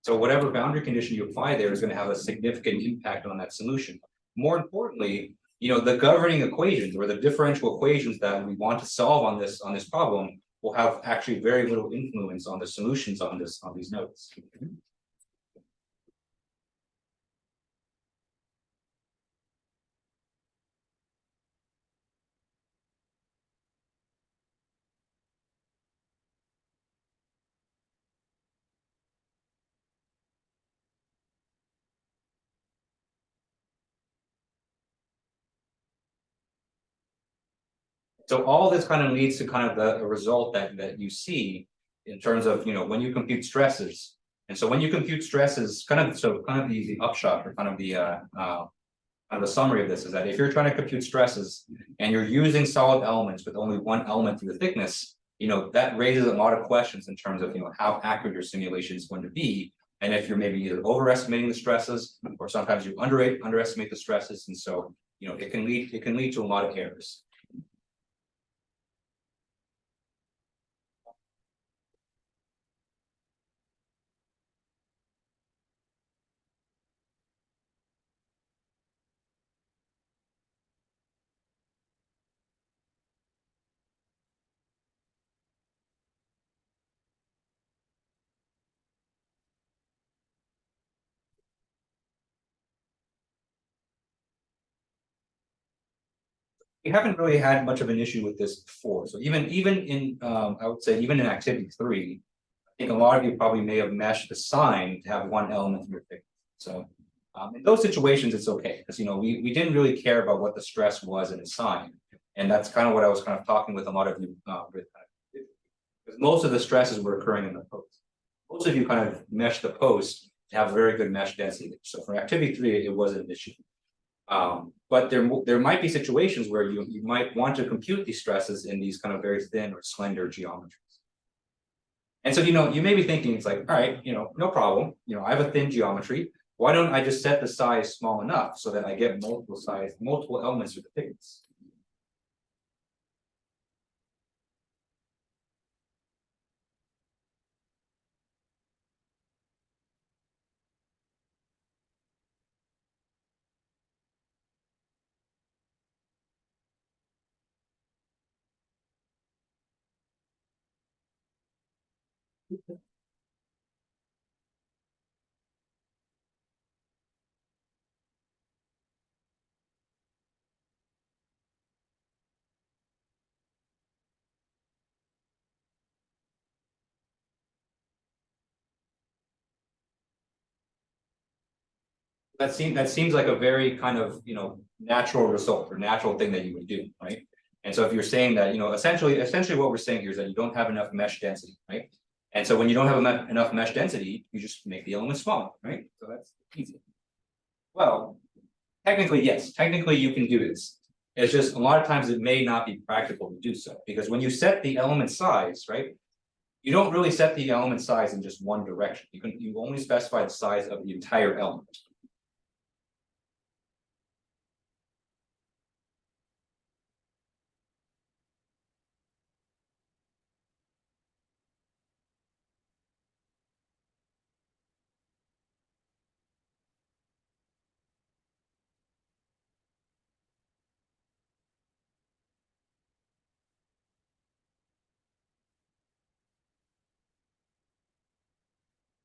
So whatever boundary condition you apply there is going to have a significant impact on that solution. More importantly, the governing equations or the differential equations that we want to solve on this problem will have actually very little influence on the solutions on these nodes. So all this kind of leads to kind of the result that you see in terms of when you compute stresses. And so when you compute stresses, kind of the upshot or kind of the summary of this is that if you're trying to compute stresses and you're using solid elements with only one element through the thickness, that raises a lot of questions in terms of how accurate your simulation is going to be. And if you're maybe either overestimating the stresses or sometimes you underestimate the stresses. And so it can lead to a lot of errors. We haven't really had much of an issue with this before. So even in I would say even in activity 3, I think a lot of you probably may have meshed the sign to have one element in your thickness. So in those situations, it's okay because we didn't really care about what the stress was in the sign, and that's kind of what I was kind of talking with a lot of you with, because most of the stresses were occurring in the post. Most of you kind of meshed the post to have very good mesh density. So for activity 3, it wasn't an issue. But there might be situations where you might want to compute these stresses in these kind of very thin or slender geometries. And so you may be thinking it's like, all right, no problem. I have a thin geometry. Why don't I just set the size small enough so that I get multiple elements with the thickness? That seems like a very kind of, natural result or natural thing that you would do, right? And so if you're saying that, essentially what we're saying here is that you don't have enough mesh density, right? And so when you don't have enough mesh density, you just make the element smaller, right? So that's easy. Well, technically, yes, technically you can do this. It's just a lot of times it may not be practical to do so, because when you set the element size, right? You don't really set the element size in just one direction. You only specify the size of the entire element.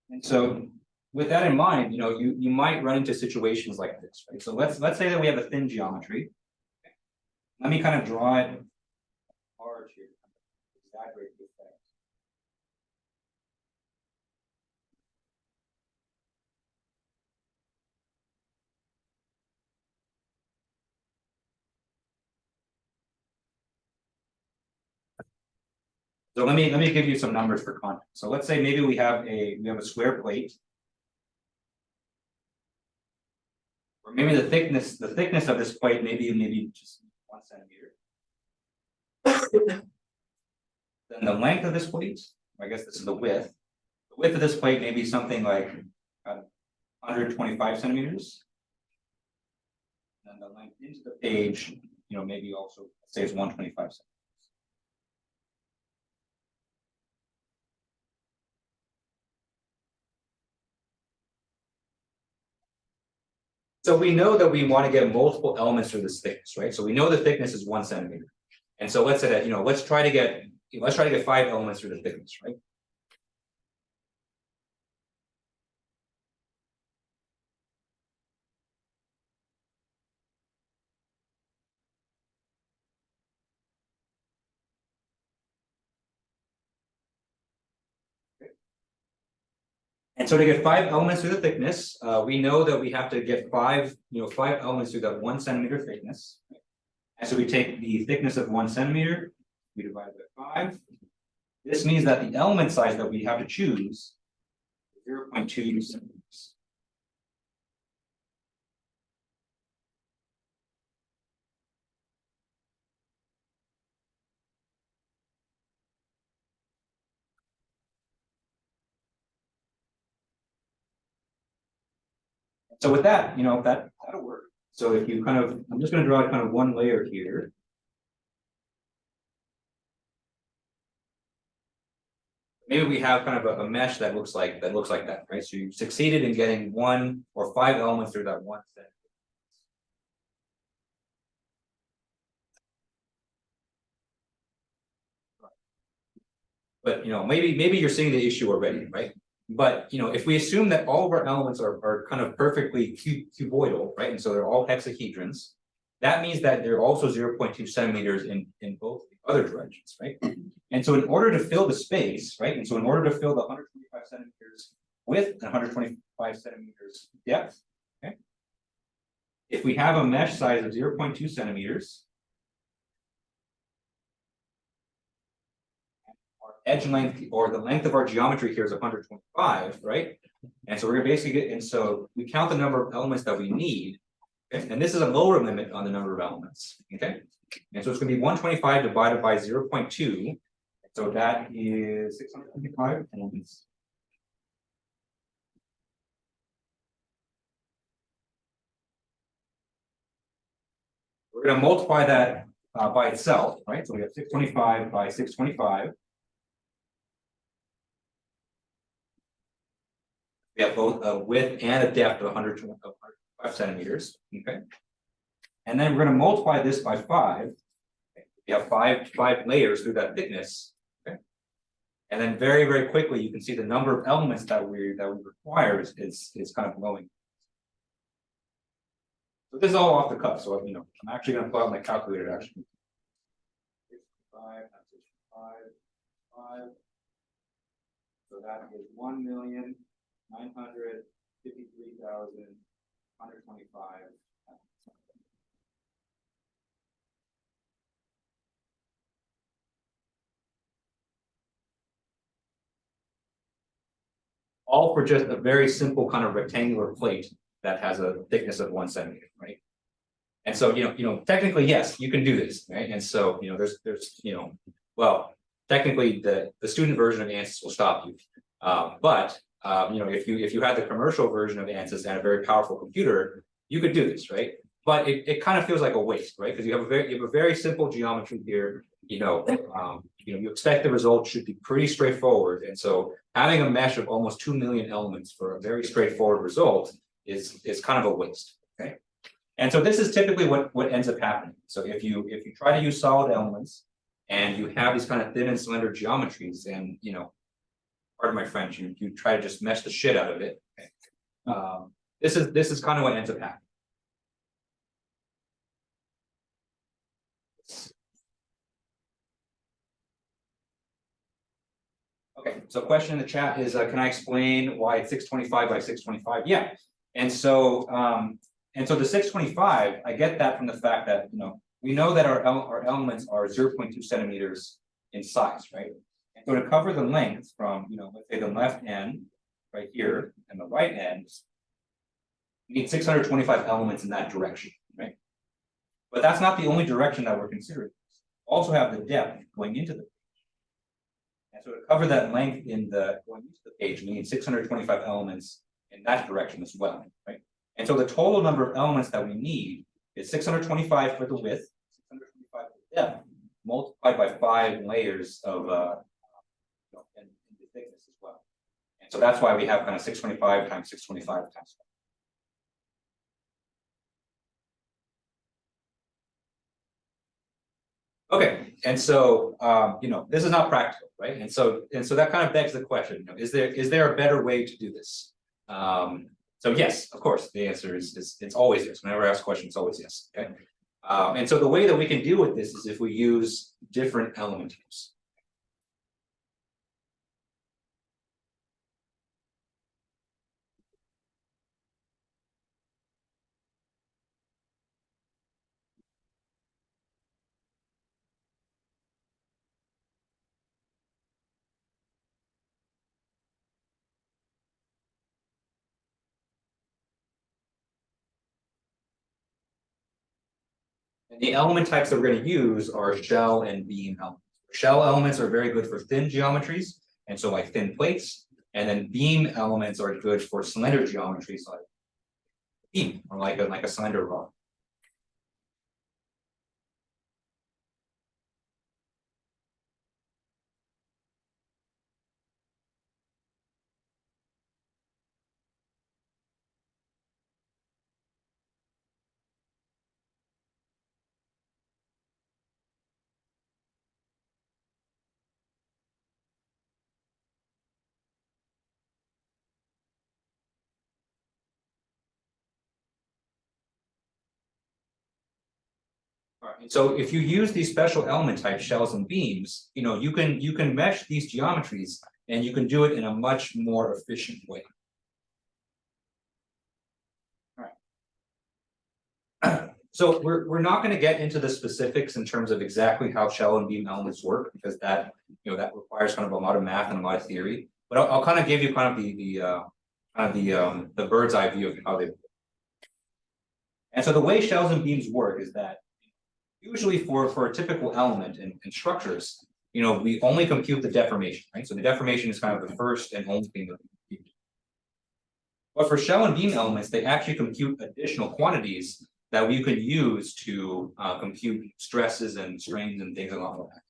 And so with that in mind, you might run into situations like this, right? So let's say that we have a thin geometry. Let me kind of draw it large here, exaggerate the effect. So let me give you some numbers for context. So let's say maybe we have a square plate. Or maybe the thickness of this plate maybe just 1 centimeter. Then the length of this plate, I guess this is the width. The width of this plate may be something like 125 centimeters. And the length into the page, maybe also say it's 125 centimeters. So we know that we want to get multiple elements through this thickness, right? So we know the thickness is 1 centimeter. And so let's say that, let's try to get 5 elements through the thickness, right? And so to get 5 elements through the thickness, we know that we have to get 5 elements through that 1 centimeter thickness. And so we take the thickness of 1 centimeter, we divide it by 5. This means that the element size that we have to choose is 0.2 centimeters. So with that, that'll work. So if you I'm just going to draw kind of one layer here. Maybe we have kind of a mesh that looks like that, right? So you succeeded in getting 1 or 5 elements through that 1 centimeter. But maybe you're seeing the issue already, right? But if we assume that all of our elements are kind of perfectly cuboidal, right? And so they're all hexahedrons, that means that they're also 0.2 centimeters in both the other directions, right? And so in order to fill the space, right? And so in order to fill the 125 centimeters width and 125 centimeters depth, okay? If we have a mesh size of 0.2 centimeters, edge length or the length of our geometry here is 125, right? And so we're gonna basically get, and so we count the number of elements that we need, okay? And this is a lower limit on the number of elements, okay? And so it's gonna be 125 divided by 0.2. So that is 625 elements. We're gonna multiply that by itself, right? So we have 625 by 625. We have both a width and a depth of 125 centimeters, okay? And then we're going to multiply this by 5. We have five layers through that thickness, okay? And then very, very quickly, you can see the number of elements that we require is kind of growing. So this is all off the cuff. So I'm actually going to pull out my calculator actually. 5 times 5. So that is 1,953,000 125. All for just a very simple kind of rectangular plate that has a thickness of 1 centimeter, right? And so, technically, yes, you can do this, right? And so, there's, well, technically, the student version of ANSYS will stop you. But if you had the commercial version of ANSYS and a very powerful computer, you could do this, right? But it kind of feels like a waste, right? Because you have a very simple geometry here. You expect the result should be pretty straightforward, and so having a mesh of almost 2 million elements for a very straightforward result is kind of a waste. Okay, and so this is typically what ends up happening. So if you try to use solid elements and you have these kind of thin and slender geometries, and pardon my French, you try to just mesh the shit out of it. This is kind of what ends up happening. Okay, so question in the chat is, can I explain why it's 625 by 625? Yeah, and so the 625, I get that from the fact that we know that our elements are 0.2 centimeters in size, right? And so to cover the length from let's say the left end right here and the right end, we need 625 elements in that direction, right? But that's not the only direction that we're considering. We also have the depth going into the. And so to cover that length in the going into the page, we need 625 elements in that direction as well, right? And so the total number of elements that we need is 625 for the width, 625 for the depth, multiplied by 5 layers of in the thickness as well. And so that's why we have kind of 625 times 625 times. Okay, and so this is not practical, right? And so that kind of begs the question: is there a better way to do this? So yes, of course, the answer is it's always yes. Whenever I ask a question, it's always yes. Okay, and so the way that we can deal with this is if we use different element types. And the element types that we're going to use are shell and beam elements. Shell elements are very good for thin geometries, and so like thin plates, and then beam elements are good for slender geometries like beam or like a slender rod. All right. And so if you use these special element types, shells and beams, you can mesh these geometries and you can do it in a much more efficient way. All right. So we're not going to get into the specifics in terms of exactly how shell and beam elements work, because that that requires kind of a lot of math and a lot of theory. But I'll kind of give you kind of the bird's eye view of how they work. And so the way shells and beams work is that usually for a typical element in structures, we only compute the deformation, right? So the deformation is kind of the first and only thing that we compute. But for shell and beam elements, they actually compute additional quantities that we could use to compute stresses and strains and things along that.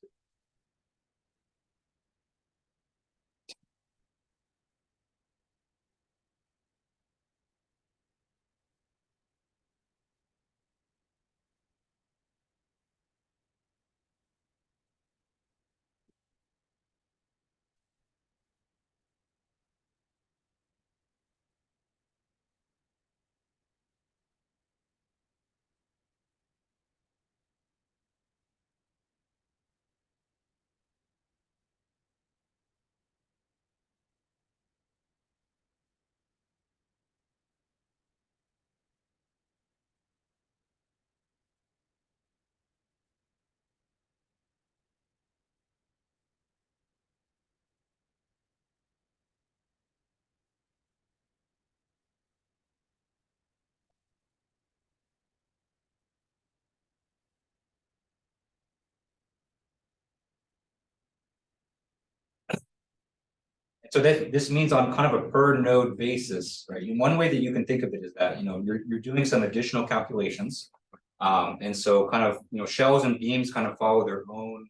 So that this means on kind of a per node basis, right? And one way that you can think of it is that, you're doing some additional calculations. And so kind of, shells and beams kind of follow their own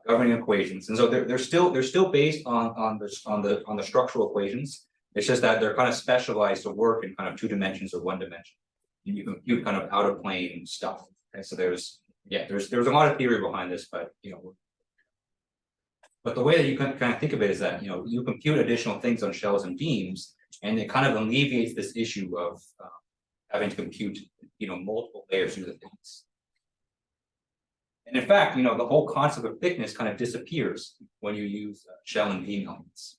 governing equations. And so they're still based on the structural equations. It's just that they're kind of specialized to work in kind of 2 dimensions or 1 dimension. And you compute kind of out of plane stuff. Okay, so there's a lot of theory behind this, but but the way that you can kind of think of it is that you compute additional things on shells and beams, and it kind of alleviates this issue of having to compute multiple layers through the things. And in fact, the whole concept of thickness kind of disappears when you use shell and beam elements.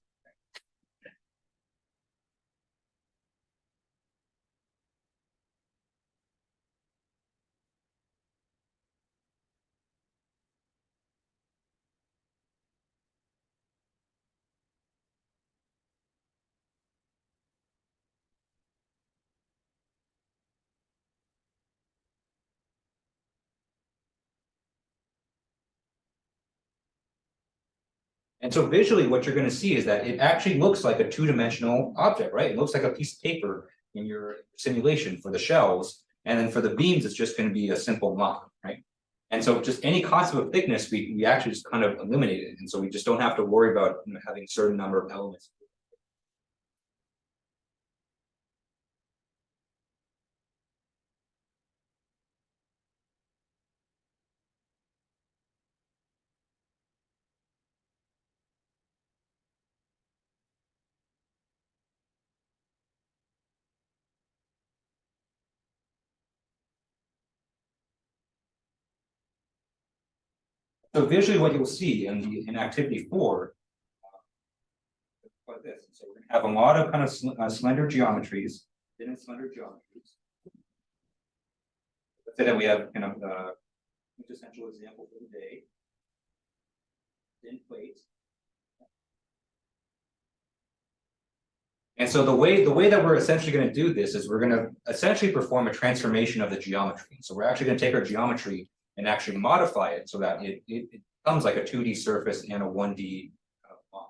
And so visually, what you're going to see is that it actually looks like a 2-dimensional object, right? It looks like a piece of paper in your simulation for the shells. And then for the beams, it's just going to be a simple line, right? And so just any concept of thickness, we actually just kind of eliminate it. And so we just don't have to worry about having a certain number of elements. So visually, what you'll see in activity 4, like this. So we're going to have a lot of kind of slender geometries, thin and slender geometries. Let's say that we have kind of the quintessential example for the day, thin plates. And so the way that we're essentially going to do this is we're going to essentially perform a transformation of the geometry. So we're actually going to take our geometry and actually modify it so that it becomes like a 2D surface and a 1D line.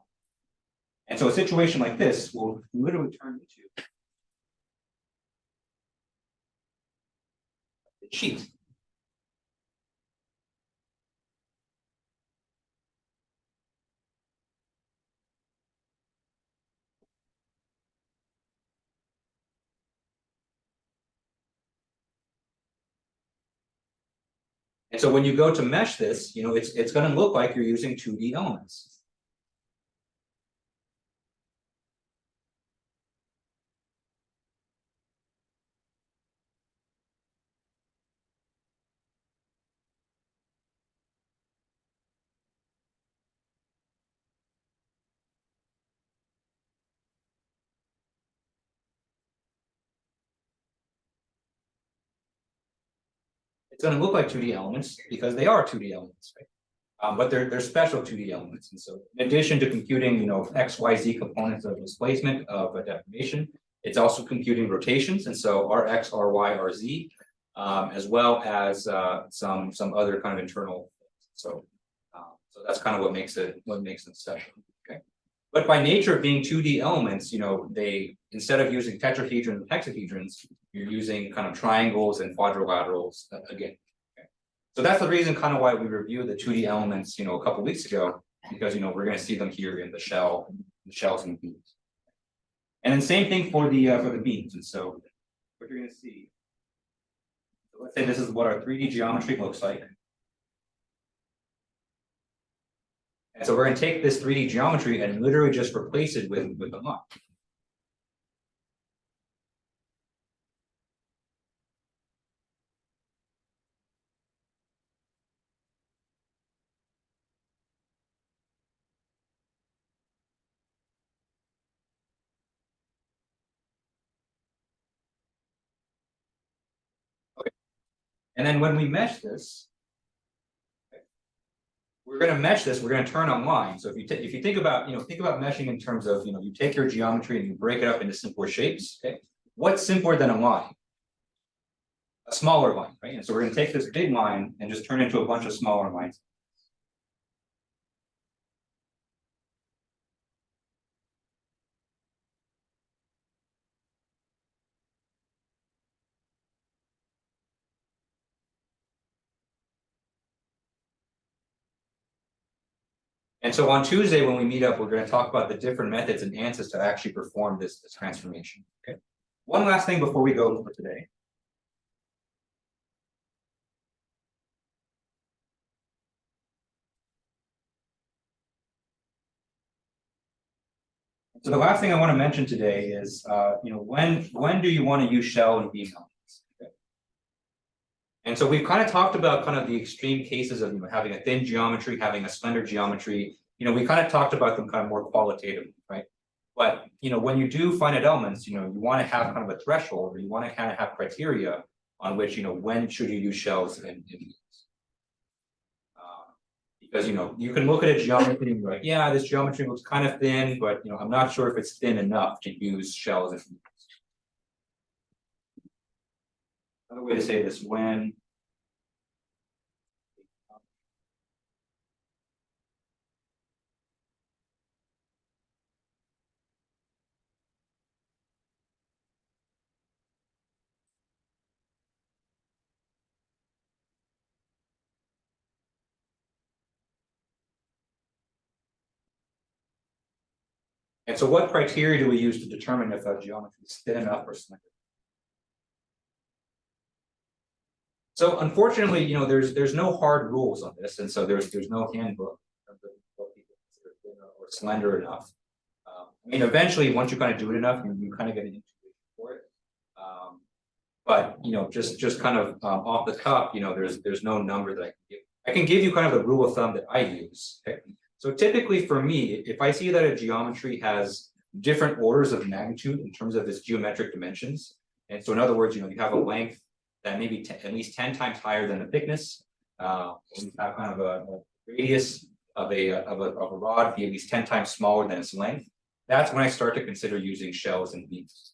And so a situation like this will literally turn into a sheet. And so when you go to mesh this, it's going to look like you're using 2D elements. It's going to look like 2D elements because they are 2D elements, right? But they're special 2D elements. And so in addition to computing, X, Y, Z components of displacement of a deformation, it's also computing rotations. And so Rx, Ry, Rz, as well as some other kind of internal things. So that's kind of what makes them special. Okay. But by nature of being 2D elements, they, instead of using tetrahedrons and hexahedrons, you're using kind of triangles and quadrilaterals again. So that's the reason kind of why we reviewed the 2D elements, a couple weeks ago, because we're going to see them here in the shells and beams. And then same thing for the beams. And so what you're going to see. So let's say this is what our 3D geometry looks like. And so we're going to take this 3D geometry and literally just replace it with a line. And then when we mesh this, we're going to mesh this. We're going to turn on lines. So if you think about meshing in terms of you take your geometry and you break it up into simpler shapes. Okay, what's simpler than a line? A smaller line, right? And so we're going to take this big line and just turn it into a bunch of smaller lines. And so on Tuesday, when we meet up, we're going to talk about the different methods and answers to actually perform this transformation. Okay. One last thing before we go for today. So the last thing I want to mention today is, when do you want to use shell and beam elements? Okay. And so we've kind of talked about kind of the extreme cases of having a thin geometry, having a slender geometry. We kind of talked about them kind of more qualitatively, right? But when you do finite elements, you want to have kind of a threshold, or you want to kind of have criteria on which when should you use shells and beams. Because you can look at a geometry and be like, yeah, this geometry looks kind of thin, but I'm not sure if it's thin enough to use shells and beams. Another way to say this, when and so what criteria do we use to determine if a geometry is thin enough or slender? So unfortunately, there's no hard rules on this, and so there's no handbook of what people consider thin or slender enough. Eventually, once you kind of do it enough, you kind of get an intuition for it. But just kind of off the cuff, there's no number that I can give. I can give you kind of the rule of thumb that I use. Okay? So typically for me, if I see that a geometry has different orders of magnitude in terms of its geometric dimensions, and so in other words, you have a length that may be at least 10 times higher than the thickness, you have kind of a radius of a rod be at least 10 times smaller than its length. That's when I start to consider using shells and beams.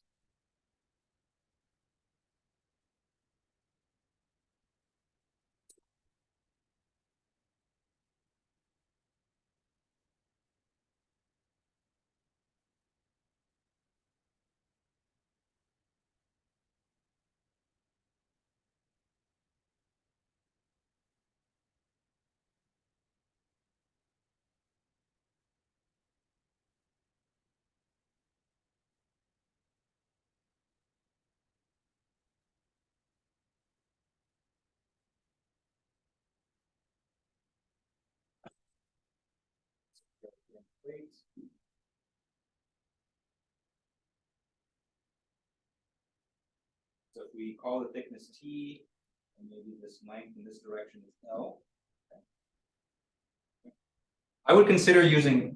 So if we call the thickness T, and maybe this length in this direction is L. I would consider using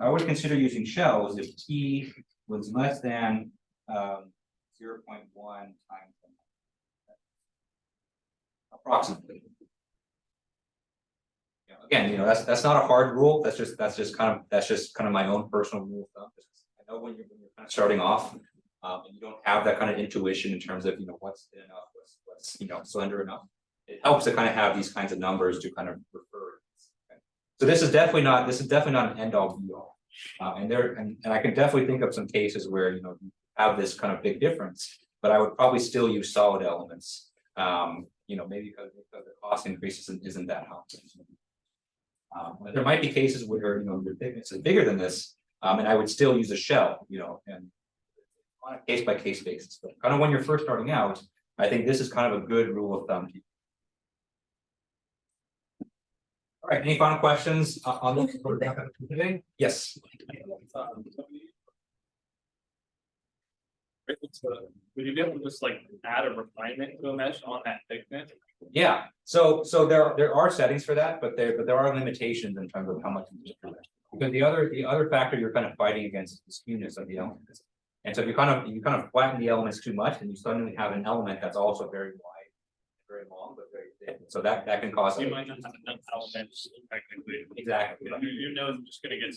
shells if T was less than 0.1 times approximately. Again, that's not a hard rule. That's just kind of my own personal rule of thumb. I know when you're kind of starting off, and you don't have that kind of intuition in terms of what's thin enough, what's slender enough. It helps to kind of have these kinds of numbers to kind of refer. Okay. So this is definitely not an end all be all. And I can definitely think of some cases where you have this kind of big difference, but I would probably still use solid elements. Maybe because the cost increase isn't that high. But there might be cases where your thickness is bigger than this, and I would still use a shell, and on a case by case basis. But kind of when you're first starting out, I think this is kind of a good rule of thumb. All right, any final questions on this today? Yes. Would you be able to just add a refinement to a mesh on that thickness? Yeah, so there are settings for that, but there are limitations in terms of how much you can do. Because the other factor you're kind of fighting against is the skewness of the elements. And so if you kind of flatten the elements too much, and you suddenly have an element that's also very wide, very long, but very thin. So that can cause. You might not have enough elements technically. Exactly. You're just gonna get.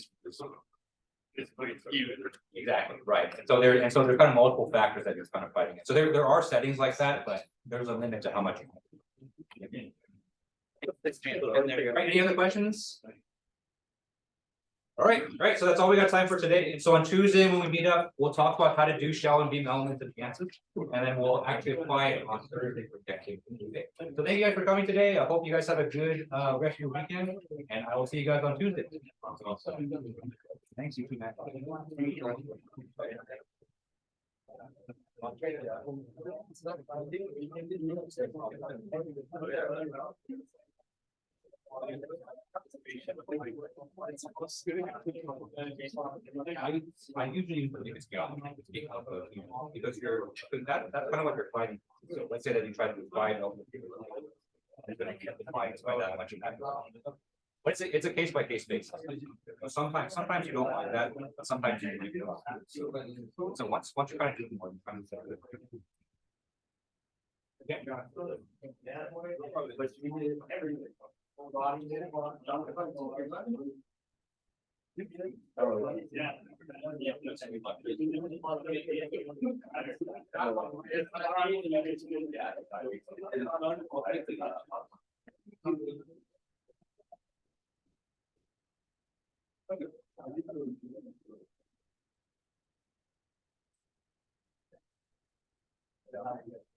Exactly, right. And so there's kind of multiple factors that you're kind of fighting it. So there are settings like that, but there's a limit to how much you can do. Right, any other questions? All right, so that's all we got time for today. And so on Tuesday, when we meet up, we'll talk about how to do shell and beam elements advances. And then we'll actually apply it on Thursday for decade. So thank you guys for coming today. I hope you guys have a good rest of your weekend. And I will see you guys on Tuesday. Thanks, you too, Matt. I usually believe it's beyond because you're that's kind of what you're fighting. So let's say that you try to fight over it's gonna get defined by that much impact. But it's a case by case basis. Sometimes you don't like that, but sometimes you do. So once you kind of do more, you kind of